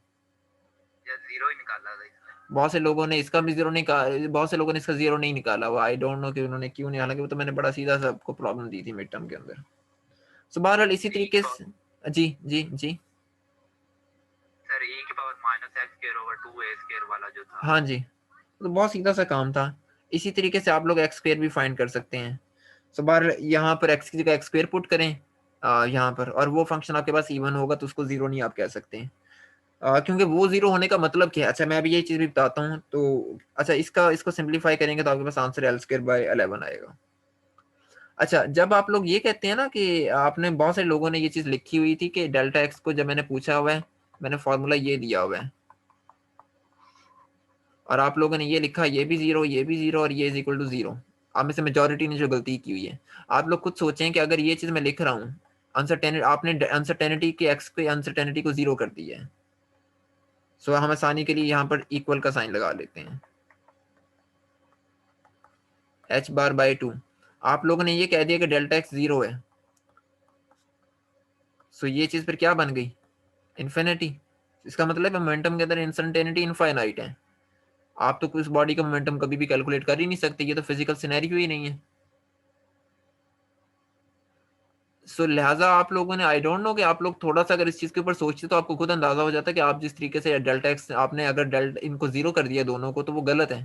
Speaker 2: जीरो ही निकाला था इसमें।
Speaker 1: बहुत से लोगों ने इसका भी 0 निकाला, बहुत से लोगों ने इसका 0 नहीं निकाला हुआ। आई डोंट नो कि उन्होंने क्यों नहीं, हालांकि वो तो मैंने बड़ा सीधा सा आपको प्रॉब्लम दी थी मिड टर्म के अंदर। सो बहरहाल इसी तरीके से जी जी जी
Speaker 2: सर e की power minus x square over 2a square वाला जो था।
Speaker 1: हाँ जी, तो बहुत सीधा सा काम था। इसी तरीके से आप लोग एक्स स्क्वायर भी फाइंड कर सकते हैं। सो बहरहाल यहाँ पर एक्स की जगह एक्स स्क्वायर पुट करें यहाँ पर, और वो फंक्शन आपके पास इवन होगा तो उसको 0 नहीं आप कह सकते हैं। क्योंकि वो 0 होने का मतलब क्या है, अच्छा मैं अभी ये चीज़ भी बताता हूँ। तो अच्छा इसको सिंप्लीफाई करेंगे तो आपके पास आंसर एल स्क्वायर बाय 11 आएगा। अच्छा, जब आप लोग ये कहते हैं ना कि आपने, बहुत सारे लोगों ने ये चीज़ लिखी हुई थी कि डेल्टा एक्स को जब मैंने पूछा हुआ है, मैंने फॉर्मूला ये दिया हुआ है, और आप लोगों ने ये लिखा ये भी 0, ये भी 0 और ये इज इक्वल टू 0। आप में से मेजोरिटी ने जो गलती की हुई है, आप लोग खुद सोचें कि अगर ये चीज़ मैं लिख रहा हूँ, अनसर्टेनिटी, आपने अनसर्टेनिटी के एक्स के अनसर्टेनिटी को 0 कर दिया है। सो हम आसानी के लिए यहाँ पर इक्वल का साइन लगा लेते हैं, h बार बाई 2। आप लोगों ने ये कह दिया कि डेल्टा एक्स 0 है, सो ये चीज़ फिर क्या बन गई, इन्फिनिटी। इसका मतलब है मोमेंटम के अंदर इंस्टेंटेनिटी इनफाइनाइट है। आप तो उस बॉडी का मोमेंटम कभी भी कैलकुलेट कर ही नहीं सकते, ये तो फिजिकल सिनेरियो ही नहीं है। सो लिहाजा आप लोगों ने, आई डोंट नो कि आप लोग थोड़ा सा अगर इस चीज़ के ऊपर सोचते तो आपको खुद अंदाजा हो जाता कि आप जिस तरीके से डेल्टा एक्स आपने अगर डेल्टा इनको 0 कर दिया दोनों को, तो वो गलत है।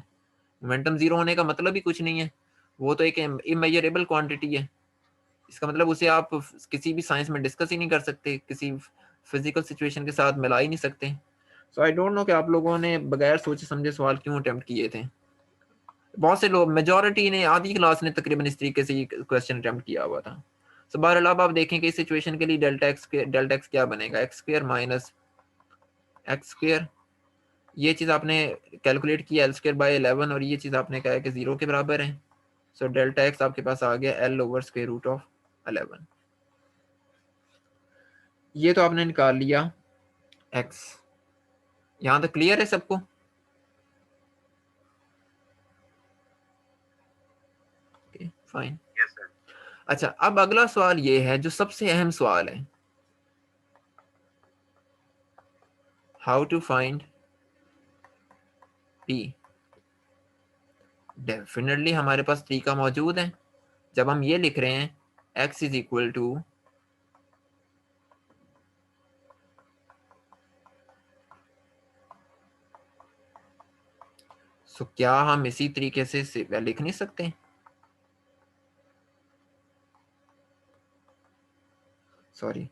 Speaker 1: मोमेंटम 0 होने का मतलब ही कुछ नहीं है, वो तो एक इमेजरेबल क्वांटिटी है। इसका मतलब उसे आप किसी भी साइंस में डिस्कस ही नहीं कर सकते, किसी फिजिकल सिचुएशन के साथ मिला ही नहीं सकते। सो आई डोंट नो कि आप लोगों ने बगैर सोचे समझे सवाल क्यों अटेम्प्ट किए थे। बहुत से लोग, मेजोरिटी ने, आधी क्लास ने तकरीबन इस तरीके से ये क्वेश्चन अटेम्प्ट किया हुआ था। सो बहरहाल अब आप देखें कि इस सिचुएशन के लिए डेल्टा एक्स क्या बनेगा, x square minus x square. ये चीज़ आपने कैलकुलेट किया एल स्क्वायर बाई 11, और ये चीज़ आपने कहा है कि 0 के बराबर है। सो डेल्टा एक्स आपके पास आ गया L over square root of 11। ये तो आपने निकाल लिया एक्स। यहाँ तक क्लियर है सबको? फाइन।
Speaker 2: Yes sir.
Speaker 1: अच्छा, अब अगला सवाल ये है जो सबसे अहम सवाल है, how to find P. Definitely हमारे पास तरीका मौजूद है। जब हम ये लिख रहे हैं x इज इक्वल टू, सो क्या हम इसी तरीके से लिख नहीं सकते? सॉरी,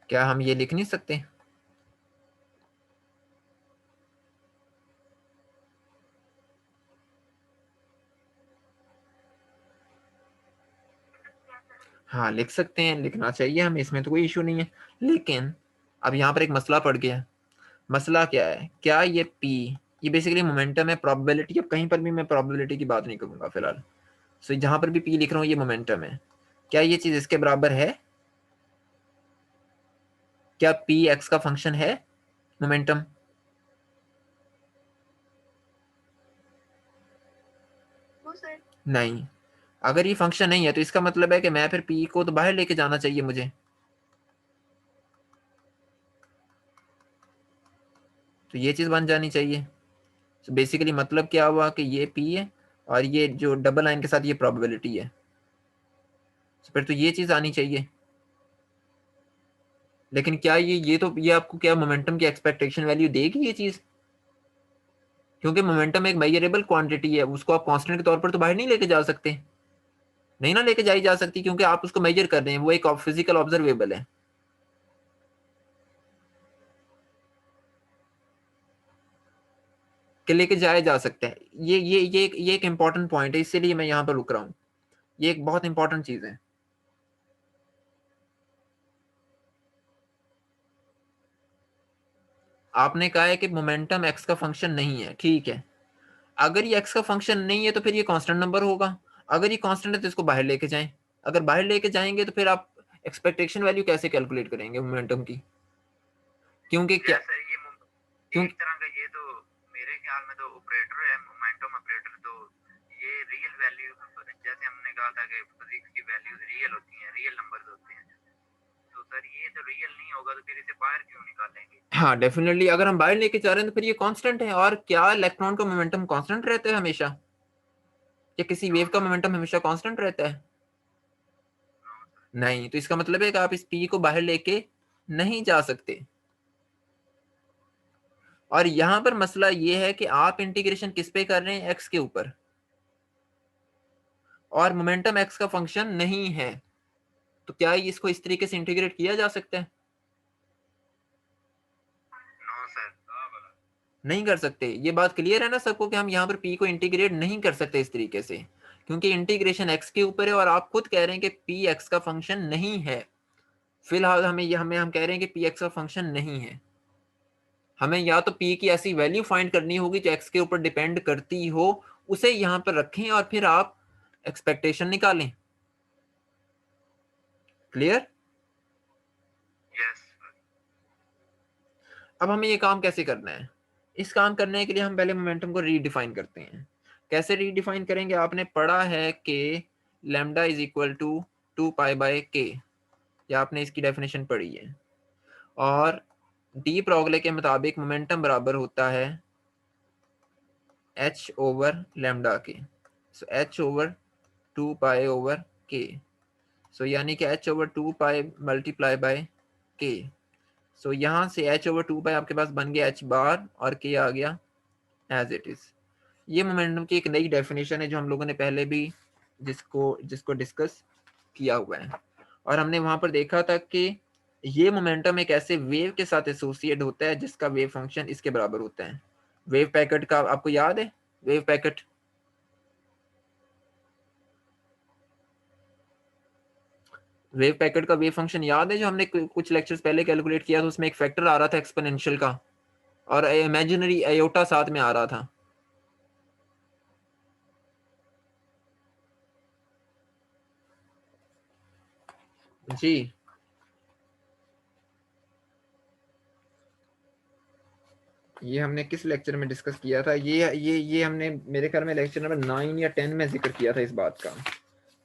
Speaker 1: क्या हम ये लिख नहीं सकते? हाँ लिख सकते हैं, लिखना चाहिए हमें, इसमें तो कोई इशू नहीं है। लेकिन अब यहाँ पर एक मसला पड़ गया। मसला क्या है, क्या ये पी, ये बेसिकली मोमेंटम है, प्रोबेबिलिटी। अब कहीं पर भी मैं प्रोबेबिलिटी की बात नहीं करूंगा फिलहाल। सो जहां पर भी पी लिख रहा हूँ ये मोमेंटम है। क्या ये चीज इसके बराबर है? क्या पी एक्स का फंक्शन है मोमेंटम? नहीं। अगर ये फंक्शन नहीं है तो इसका मतलब है कि मैं फिर पी को तो बाहर लेके जाना चाहिए मुझे। तो ये चीज बन जानी चाहिए। तो बेसिकली मतलब क्या हुआ कि ये पी है, और ये जो डबल लाइन के साथ ये प्रोबेबिलिटी है। तो फिर तो ये चीज आनी चाहिए। लेकिन क्या ये आपको क्या मोमेंटम की एक्सपेक्टेशन वैल्यू देगी ये चीज? क्योंकि मोमेंटम एक मेजरेबल क्वांटिटी है, उसको आप कांस्टेंट के तौर पर तो बाहर नहीं लेके जा सकते, नहीं ना लेके जाई जा सकती, क्योंकि आप उसको मेजर कर रहे हैं, वो एक फिजिकल ऑब्जर्वेबल है। कि लेके जाया जा सकता है। ये एक इंपॉर्टेंट पॉइंट है, इसीलिए मैं यहाँ पर रुक रहा हूँ। ये एक बहुत इंपॉर्टेंट चीज है। आपने कहा है कि मोमेंटम एक्स का फंक्शन नहीं है, ठीक है। अगर ये एक्स का फंक्शन नहीं है तो फिर ये कांस्टेंट नंबर होगा। अगर ये कांस्टेंट है तो इसको बाहर लेके जाएं। अगर बाहर लेके जाएंगे तो फिर आप एक्सपेक्टेशन वैल्यू कैसे कैलकुलेट करेंगे मोमेंटम की? क्योंकि क्या
Speaker 2: सर ये
Speaker 1: क्यों
Speaker 2: एक तरह का ये तो मेरे ख्याल में तो ऑपरेटर है, मोमेंटम ऑपरेटर, तो ये रियल वैल्यू, जैसे हमने कहा था कि फिजिक्स की वैल्यूज रियल होती हैं, रियल नंबर्स होते हैं, तो सर ये तो रियल नहीं होगा तो फिर इसे बाहर क्यों निकालेंगे?
Speaker 1: हाँ डेफिनेटली, अगर हम बाहर लेके जा रहे हैं तो फिर ये कांस्टेंट है। और क्या इलेक्ट्रॉन का मोमेंटम कांस्टेंट रहता है हमेशा, या किसी वेव का मोमेंटम हमेशा कांस्टेंट रहता है? नहीं, तो इसका मतलब है कि आप इस पी को बाहर लेके नहीं जा सकते। और यहां पर मसला ये है कि आप इंटीग्रेशन किस पे कर रहे हैं, एक्स के ऊपर, और मोमेंटम एक्स का फंक्शन नहीं है, तो क्या इसको इस तरीके से इंटीग्रेट किया जा सकता है?
Speaker 2: No sir.
Speaker 1: नहीं कर सकते। ये बात क्लियर है ना सबको कि हम यहाँ पर पी को इंटीग्रेट नहीं कर सकते इस तरीके से, क्योंकि इंटीग्रेशन एक्स के ऊपर है और आप खुद कह रहे हैं कि पी एक्स का फंक्शन नहीं है। फिलहाल हम कह रहे हैं कि पी एक्स का फंक्शन नहीं है। हमें या तो पी की ऐसी वैल्यू फाइंड करनी होगी जो एक्स के ऊपर डिपेंड करती हो, उसे यहाँ पर रखें और फिर आप एक्सपेक्टेशन निकालें। क्लियर?
Speaker 2: यस।
Speaker 1: अब हमें ये काम कैसे करना है? इस काम करने के लिए हम पहले मोमेंटम को रीडिफाइन करते हैं। कैसे रीडिफाइन करेंगे? आपने पढ़ा है कि lambda is equal to 2π/k, या आपने इसकी डेफिनेशन पढ़ी है। और डी ब्रोगली के मुताबिक मोमेंटम बराबर होता है h ओवर लैम्डा के। सो h ओवर 2π/k, सो यानी कि h over 2π multiply by k। So यहाँ से h ओवर 2π आपके पास बन गया h बार, और k आ गया एज इट इज। ये मोमेंटम की एक नई डेफिनेशन है जो हम लोगों ने पहले भी जिसको डिस्कस किया हुआ है। और हमने वहां पर देखा था कि ये मोमेंटम एक ऐसे वेव के साथ एसोसिएट होता है जिसका वेव फंक्शन इसके बराबर होता है। वेव पैकेट का आपको याद है? वेव पैकेट, वेव पैकेट का वेव फंक्शन याद है जो हमने कुछ लेक्चर्स पहले कैलकुलेट किया था? उसमें एक फैक्टर आ रहा था एक्सपोनेंशियल का, और इमेजिनरी आयोटा साथ में आ रहा था। जी, ये हमने किस लेक्चर में डिस्कस किया था? ये हमने मेरे ख्याल में लेक्चर नंबर 9 या 10 में जिक्र किया था इस बात का।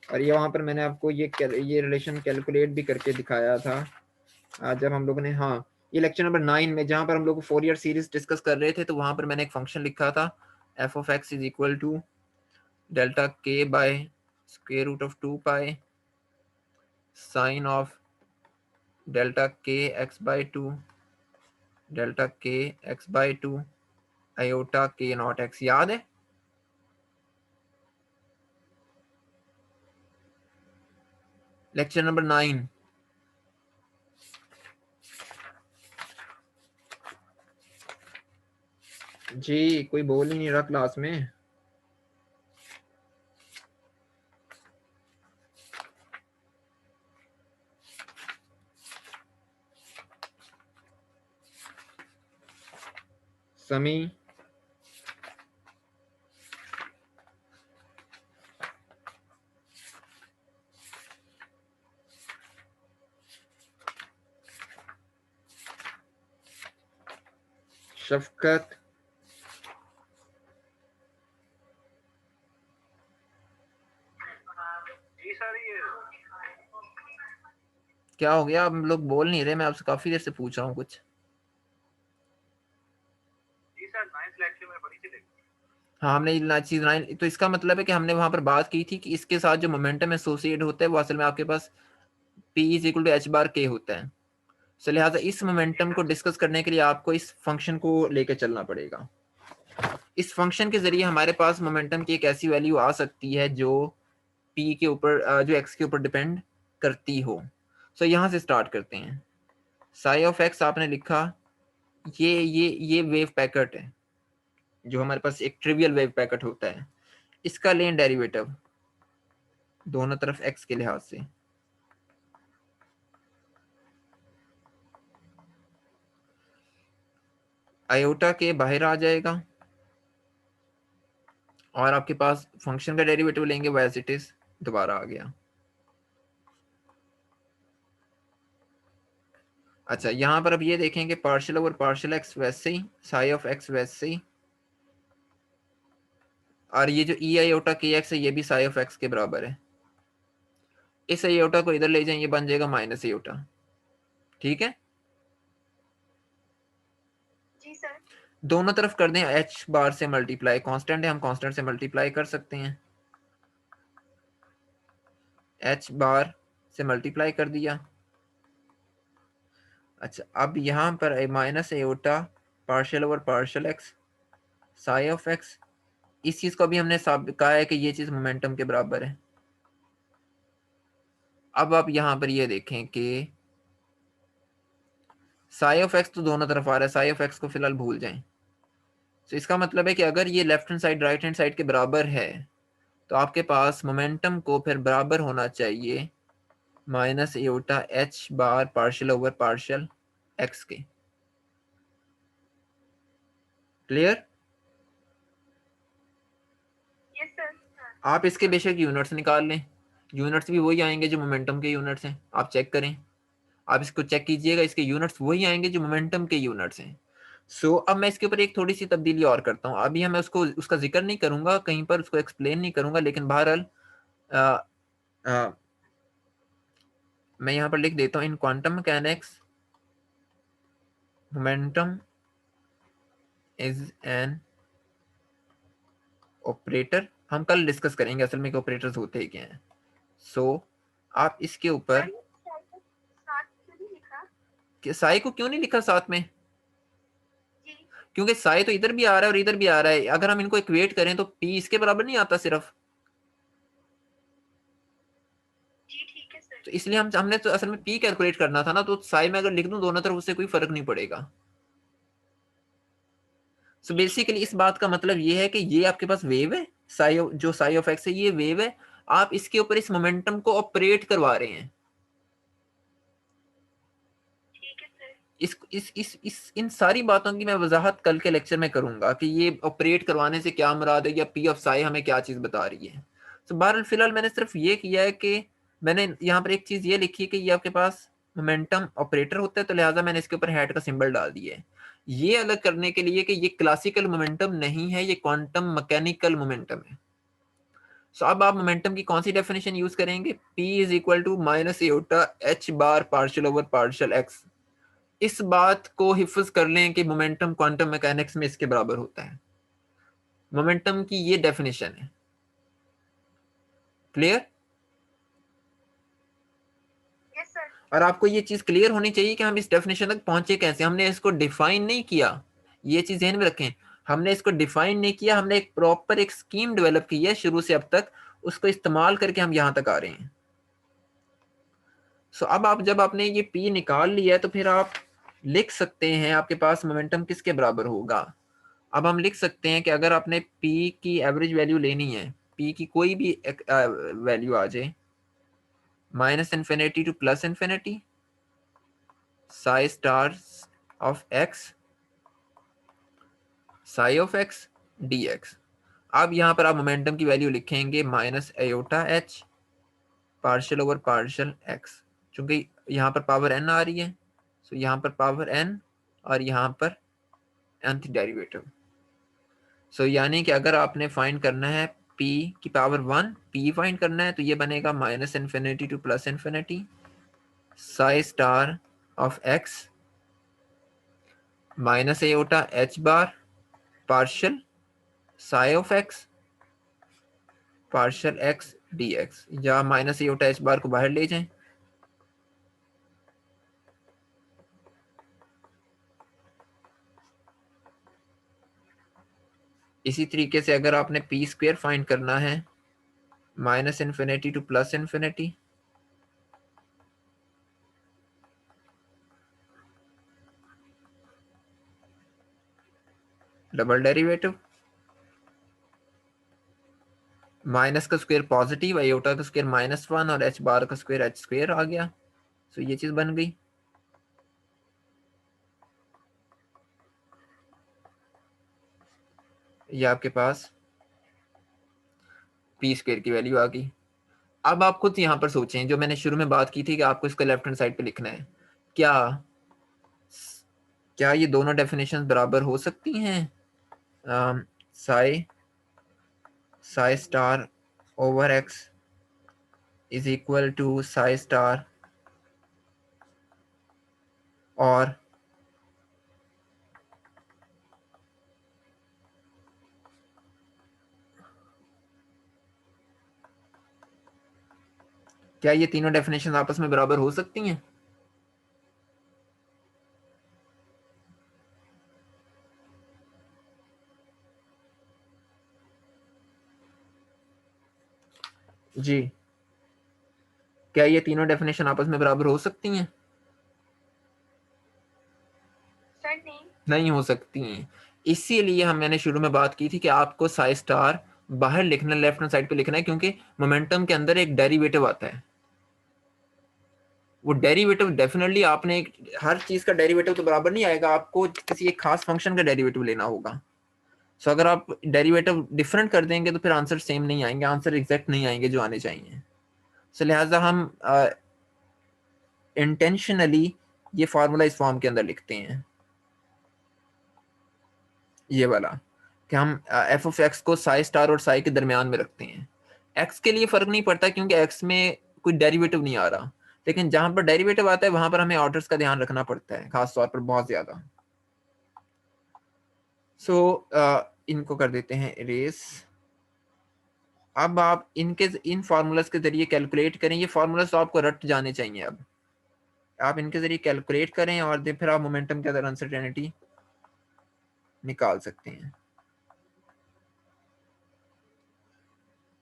Speaker 1: और ये वहां पर मैंने आपको ये रिलेशन कैलकुलेट भी करके दिखाया था। जब हम लोगों ने, हाँ, ये लेक्चर नंबर 9 में जहां पर हम लोग फोरियर सीरीज डिस्कस कर रहे थे, तो वहां पर मैंने एक फंक्शन लिखा था F of X is equal to delta K by square root of 2π sine of delta K X by 2 delta K X by 2 iota K naught X. याद है? Lecture number 9। जी, कोई बोल ही नहीं रहा क्लास में। समी, शफकत,
Speaker 2: जी सर ये
Speaker 1: क्या हो गया? आप लोग बोल नहीं रहे, मैं आपसे काफी देर से पूछ रहा हूँ कुछ।
Speaker 2: जी सर 9th लेक्चर में पढ़ी थी।
Speaker 1: हाँ, हमने चीज 9, तो इसका मतलब है कि हमने वहां पर बात की थी कि इसके साथ जो मोमेंटम एसोसिएट होता है वो असल में आपके पास P is equal to H bar K होता है। सो लिहाजा इस मोमेंटम को डिस्कस करने के लिए आपको इस फंक्शन को लेकर चलना पड़ेगा। इस फंक्शन के जरिए हमारे पास मोमेंटम की एक ऐसी वैल्यू आ सकती है जो P के ऊपर, जो x के ऊपर डिपेंड करती हो। सो यहाँ से स्टार्ट करते हैं। साई ऑफ एक्स आपने लिखा, ये वेव पैकेट है जो हमारे पास एक ट्रिवियल वेव पैकेट होता है। इसका लें डेरिवेटिव दोनों तरफ x के लिहाज से। आयोटा के बाहर आ जाएगा और आपके पास फंक्शन का डेरिवेटिव लेंगे वो एज इट इज दोबारा आ गया। अच्छा, यहाँ पर अब ये देखेंगे पार्शियल ओवर पार्शियल एक्स वैसे ही, साई ऑफ एक्स वैसे ही, और ये जो ई आयोटा के एक्स है ये भी साई ऑफ एक्स के बराबर है। इस आयोटा को इधर ले जाएं, ये बन जाएगा माइनस आयोटा। ठीक है,
Speaker 3: जी सर।
Speaker 1: दोनों तरफ कर दें एच बार से मल्टीप्लाई, कांस्टेंट है हम कांस्टेंट से मल्टीप्लाई कर सकते हैं। एच बार से मल्टीप्लाई कर दिया। अच्छा, अब यहाँ पर minus aorta partial over partial x psi of x, इस चीज को भी हमने कहा है कि ये चीज मोमेंटम के बराबर है। अब आप यहाँ पर ये देखें कि साई ऑफ एक्स तो दोनों तरफ आ रहा है, साई ऑफ एक्स को फिलहाल भूल जाएं। तो इसका मतलब है कि अगर ये left hand side right hand side के बराबर है तो आपके पास मोमेंटम को फिर बराबर होना चाहिए minus aorta H bar partial over partial x के। क्लियर?
Speaker 3: Yes sir.
Speaker 1: आप इसके बेशक यूनिट्स निकाल लें, यूनिट्स भी वही आएंगे जो मोमेंटम के यूनिट्स हैं। आप चेक करें, आप इसको चेक कीजिएगा, इसके यूनिट्स वही आएंगे जो मोमेंटम के यूनिट्स हैं। सो अब मैं इसके ऊपर एक थोड़ी सी तब्दीली और करता हूँ। अभी मैं उसको उसका जिक्र नहीं करूंगा, कहीं पर उसको एक्सप्लेन नहीं करूंगा, लेकिन बहरहाल मैं यहाँ पर लिख देता हूँ इन quantum mechanics momentum is an operator. हम कल डिस्कस करेंगे असल में कि ऑपरेटर्स होते ही क्या हैं। सो आप इसके ऊपर
Speaker 3: साथ क्यों नहीं लिखा?
Speaker 1: साई को क्यों नहीं लिखा साथ में?
Speaker 3: जी
Speaker 1: क्योंकि साई तो इधर भी आ रहा है और इधर भी आ रहा है। अगर हम इनको इक्वेट करें तो पी इसके बराबर नहीं आता सिर्फ।
Speaker 3: जी ठीक है सर।
Speaker 1: तो इसलिए हमने तो असल में पी कैलकुलेट करना था ना, तो साई में अगर लिख दूं दोनों तरफ उससे कोई फर्क नहीं पड़ेगा। सो बेसिकली इस बात का मतलब ये है कि ये आपके पास वेव है, जो साई ऑफ एक्स है ये वेव है, आप इसके ऊपर इस मोमेंटम को ऑपरेट करवा रहे हैं।
Speaker 3: ठीक है सर।
Speaker 1: इस इन सारी बातों की मैं वजाहत कल के लेक्चर में करूंगा कि ये ऑपरेट करवाने से क्या मुराद है या पी ऑफ साई हमें क्या चीज बता रही है। तो बहरहाल फिलहाल मैंने सिर्फ ये किया है कि मैंने यहाँ पर एक चीज ये लिखी है कि ये आपके पास मोमेंटम ऑपरेटर होता है, तो लिहाजा मैंने इसके ऊपर हैट का सिंबल डाल दिया है, ये अलग करने के लिए कि ये क्लासिकल मोमेंटम नहीं है, ये क्वांटम मैकेनिकल मोमेंटम है। सो अब आप मोमेंटम की कौन सी डेफिनेशन यूज करेंगे? P is equal to minus eta h bar partial over partial x. इस बात को हिफ्ज कर लें कि मोमेंटम क्वांटम मैकेनिक्स में इसके बराबर होता है। मोमेंटम की ये डेफिनेशन है। क्लियर?
Speaker 3: Yes sir.
Speaker 1: और आपको ये चीज क्लियर होनी चाहिए कि हम इस डेफिनेशन तक पहुंचे कैसे। हमने इसको डिफाइन नहीं किया, ये चीज ध्यान में रखें। हमने इसको डिफाइन नहीं किया, हमने एक प्रॉपर एक स्कीम डेवलप की है शुरू से अब तक, उसको इस्तेमाल करके हम यहां तक आ रहे हैं। सो अब आप जब आपने ये पी निकाल लिया है तो फिर आप लिख सकते हैं आपके पास मोमेंटम किसके बराबर होगा। अब हम लिख सकते हैं कि अगर आपने पी की एवरेज वैल्यू लेनी है, पी की कोई भी वैल्यू आ जाए, minus infinity to plus infinity Sai star of x psi of X D x. अब यहाँ पर आप मोमेंटम की वैल्यू लिखेंगे minus aorta H partial over partial x, चूंकि यहाँ पर पावर एन आ रही है, सो यहाँ पर पावर एन और यहाँ पर nth डेरिवेटिव। सो यानी कि अगर आपने फाइंड करना है p की पावर 1, p फाइंड करना है, तो ये बनेगा minus infinity to plus infinity Sai star of x minus aorta H bar partial Sai of x partial x D x, या माइनस एओटा एच बार को बाहर ले जाएं। इसी तरीके से अगर आपने पी स्क्वेयर फाइंड करना है, minus infinity to plus infinity double derivative, minus का स्क्वायर पॉजिटिव, आयोटा का स्क्वायर -1 और एच बार का स्क्वायर एच स्क्वायर आ गया। तो ये चीज बन गई। ये आपके पास पी स्क्वायर की वैल्यू आ गई। अब आप खुद यहाँ पर सोचें, जो मैंने शुरू में बात की थी कि आपको इसको लेफ्ट हैंड साइड पे लिखना है, क्या क्या ये दोनों डेफिनेशन बराबर हो सकती हैं? Psi star over x is equal to psi star और क्या ये तीनों डेफिनेशन आपस में बराबर हो सकती हैं? जी, क्या ये तीनों डेफिनेशन आपस में बराबर हो सकती हैं?
Speaker 3: सर नहीं।
Speaker 1: नहीं हो सकती हैं। इसीलिए मैंने शुरू में बात की थी कि आपको साई स्टार बाहर लिखना, लेफ्ट हैंड साइड पे लिखना है, क्योंकि मोमेंटम के अंदर एक डेरिवेटिव आता है। वो डेरिवेटिव डेफिनेटली आपने हर चीज का डेरिवेटिव तो बराबर नहीं आएगा, आपको किसी एक खास फंक्शन का डेरिवेटिव लेना होगा। सो अगर आप डेरिवेटिव डिफरेंट कर देंगे तो फिर आंसर सेम नहीं आएंगे, आंसर एग्जैक्ट नहीं आएंगे जो आने चाहिए। सो लिहाजा हम इंटेंशनली ये फार्मूला इस फॉर्म के अंदर लिखते हैं, ये वाला, कि हम एफ ऑफ एक्स को साई स्टार और साई के दरमियान में रखते हैं। एक्स के लिए फर्क नहीं पड़ता क्योंकि एक्स में कोई डेरिवेटिव नहीं आ रहा, लेकिन जहां पर डेरिवेटिव आता है वहां पर हमें ऑर्डर्स का ध्यान रखना पड़ता है, खास तौर पर बहुत ज्यादा। सो इनको कर देते हैं इरेज। अब आप इन फार्मूलाज के जरिए कैलकुलेट करें, ये फार्मूलाज तो आपको रट जाने चाहिए। अब आप इनके जरिए कैलकुलेट करें और फिर आप मोमेंटम के अंदर अनसर्टेनिटी निकाल सकते हैं।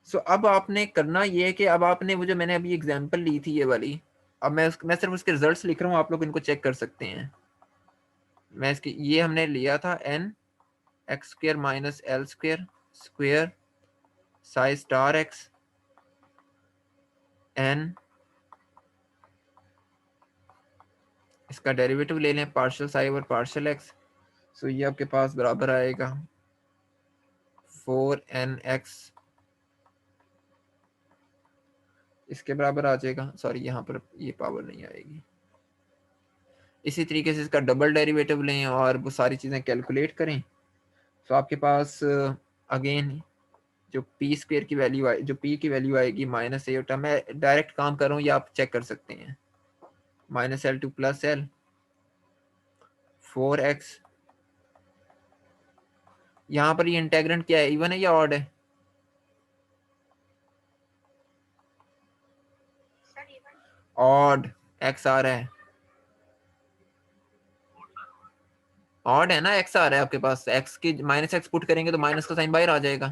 Speaker 1: सो अब आपने करना ये है कि अब आपने वो जो मैंने अभी एग्जांपल ली थी ये वाली, अब मैं सिर्फ उसके रिजल्ट्स लिख रहा हूँ, आप लोग इनको चेक कर सकते हैं। मैं इसकी ये हमने लिया था n X square minus L square square psi star X n, इसका डेरिवेटिव ले लें partial psi over partial X. So ये आपके पास बराबर आएगा 4nx, इसके बराबर आ जाएगा, सॉरी यहाँ पर ये पावर नहीं आएगी। इसी तरीके से इसका डबल डेरिवेटिव लें और वो सारी चीज़ें कैलकुलेट करें। तो आपके पास अगेन जो पी स्क्वेयर की वैल्यू आए, जो पी की वैल्यू आएगी माइनस ए होता, मैं डायरेक्ट काम कर रहा हूँ, ये आप चेक कर सकते हैं। Minus L to plus L 4x, यहाँ पर ये इंटेग्रेंट क्या है, इवन है या ऑड है?
Speaker 3: Sir even.
Speaker 1: ऑड x आ रहा है, ऑड है ना, x आ रहा है आपके पास। x की माइनस एक्स पुट करेंगे तो माइनस का साइन बाहर आ जाएगा,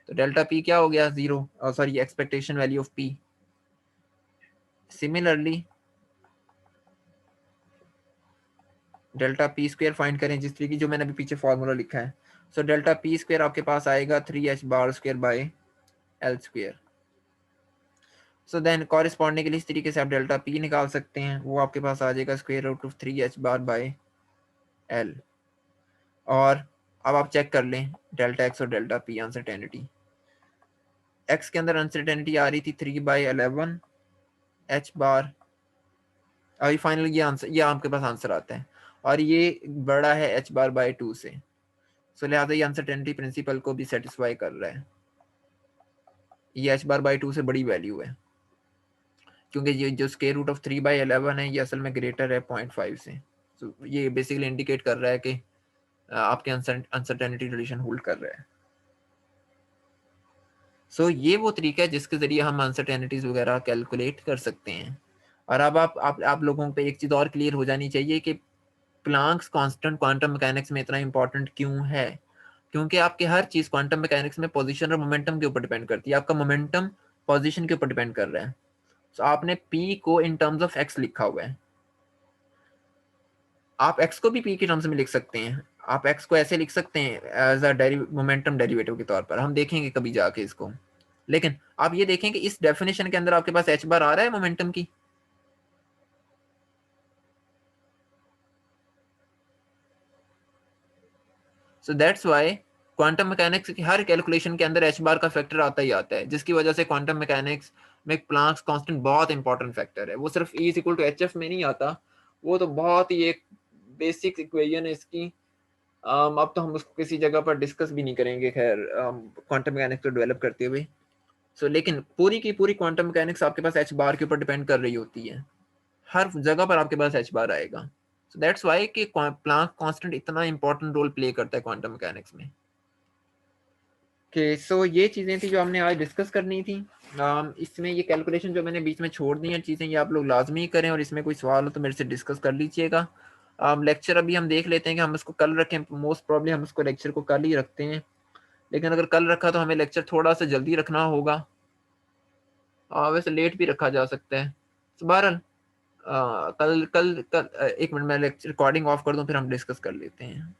Speaker 1: तो डेल्टा p क्या हो गया, 0, sorry expectation value of p। Similarly delta P square find करें जिस तरीके जो मैंने अभी पीछे फॉर्मूला लिखा है। सो डेल्टा पी स्क्वायर आपके पास आएगा 3h bar square by L square. So then corresponding के लिए इस तरीके से आप डेल्टा पी निकाल सकते हैं, वो आपके पास आ जाएगा square root of 3h bar by L. और अब आप चेक कर लें डेल्टा एक्स और डेल्टा पी अनसर्टेनिटी। एक्स के अंदर अनसर्टेनिटी आ रही थी 3/11 h बार, अभी फाइनल ये आंसर, ये आपके पास आंसर आता है, और ये बड़ा है h बार बाय 2 से। सो लिहाजा ये अनसर्टेनिटी प्रिंसिपल को भी सेटिस्फाई कर रहा है, ये h बार बाय 2 से बड़ी वैल्यू है, क्योंकि ये जो स्क्वायर रूट ऑफ 3/11 है ये असल में ग्रेटर है 0.5 से। so ये बेसिकली इंडिकेट कर रहा है कि आपके अनसर्टेनिटी रिलेशन होल्ड कर रहा है। सो ये वो तरीका है जिसके जरिए हम अनसर्टेनिटीज वगैरह कैलकुलेट कर सकते हैं। और अब आप लोगों पे एक चीज़ और क्लियर हो जानी चाहिए कि प्लांक्स कांस्टेंट क्वांटम मैकेनिक्स में इतना इंपॉर्टेंट क्यों है, क्योंकि आपके हर चीज़ क्वांटम मैकेनिक्स में पोजीशन और मोमेंटम के ऊपर डिपेंड करती है। आपका मोमेंटम पोजीशन के ऊपर डिपेंड कर रहा है। तो आपने p को इन टर्म्स ऑफ x लिखा हुआ है, आप x को भी p के टर्म्स में लिख सकते हैं। आप x को ऐसे लिख सकते हैं एज अ मोमेंटम डेरिवेटिव के तौर पर, हम देखेंगे कभी जाके इसको। लेकिन आप ये देखें कि इस डेफिनेशन के अंदर आपके पास h बार आ रहा है मोमेंटम की, so that's why quantum mechanics की हर कैलकुलेशन के अंदर h बार का फैक्टर आता ही आता है, जिसकी वजह से क्वांटम मैकेनिक्स में प्लांक्स कांस्टेंट बहुत इंपॉर्टेंट फैक्टर है। वो सिर्फ E = hf में नहीं आता, वो तो बहुत ही एक बेसिक इक्वेशन है इसकी। अब तो हम उसको किसी जगह पर डिस्कस भी नहीं करेंगे खैर क्वांटम मैकेनिक्स को डेवलप करते हुए। सो लेकिन पूरी की पूरी क्वांटम मैकेनिक्स आपके पास एच बार के ऊपर डिपेंड कर रही होती है, हर जगह पर आपके पास एच बार आएगा। सो दैट्स वाई कि प्लांक कांस्टेंट इतना इंपॉर्टेंट रोल प्ले करता है क्वांटम मैकेनिक्स में। सो ये चीज़ें थी जो हमने आज डिस्कस करनी थी। इसमें ये कैलकुलेशन जो मैंने बीच में छोड़ दी हैं चीज़ें, ये आप लोग लाजमी करें, और इसमें कोई सवाल हो तो मेरे से डिस्कस कर लीजिएगा। लेक्चर अभी हम देख लेते हैं कि हम इसको कल रखें, मोस्ट प्रॉब्ली हम इसको लेक्चर को कल ही रखते हैं, लेकिन अगर कल रखा तो हमें लेक्चर थोड़ा सा जल्दी रखना होगा, वैसे लेट भी रखा जा सकता है। बहरहाल कल कल कल एक मिनट मैं लेक्चर रिकॉर्डिंग ऑफ कर दूं, फिर हम डिस्कस कर लेते हैं।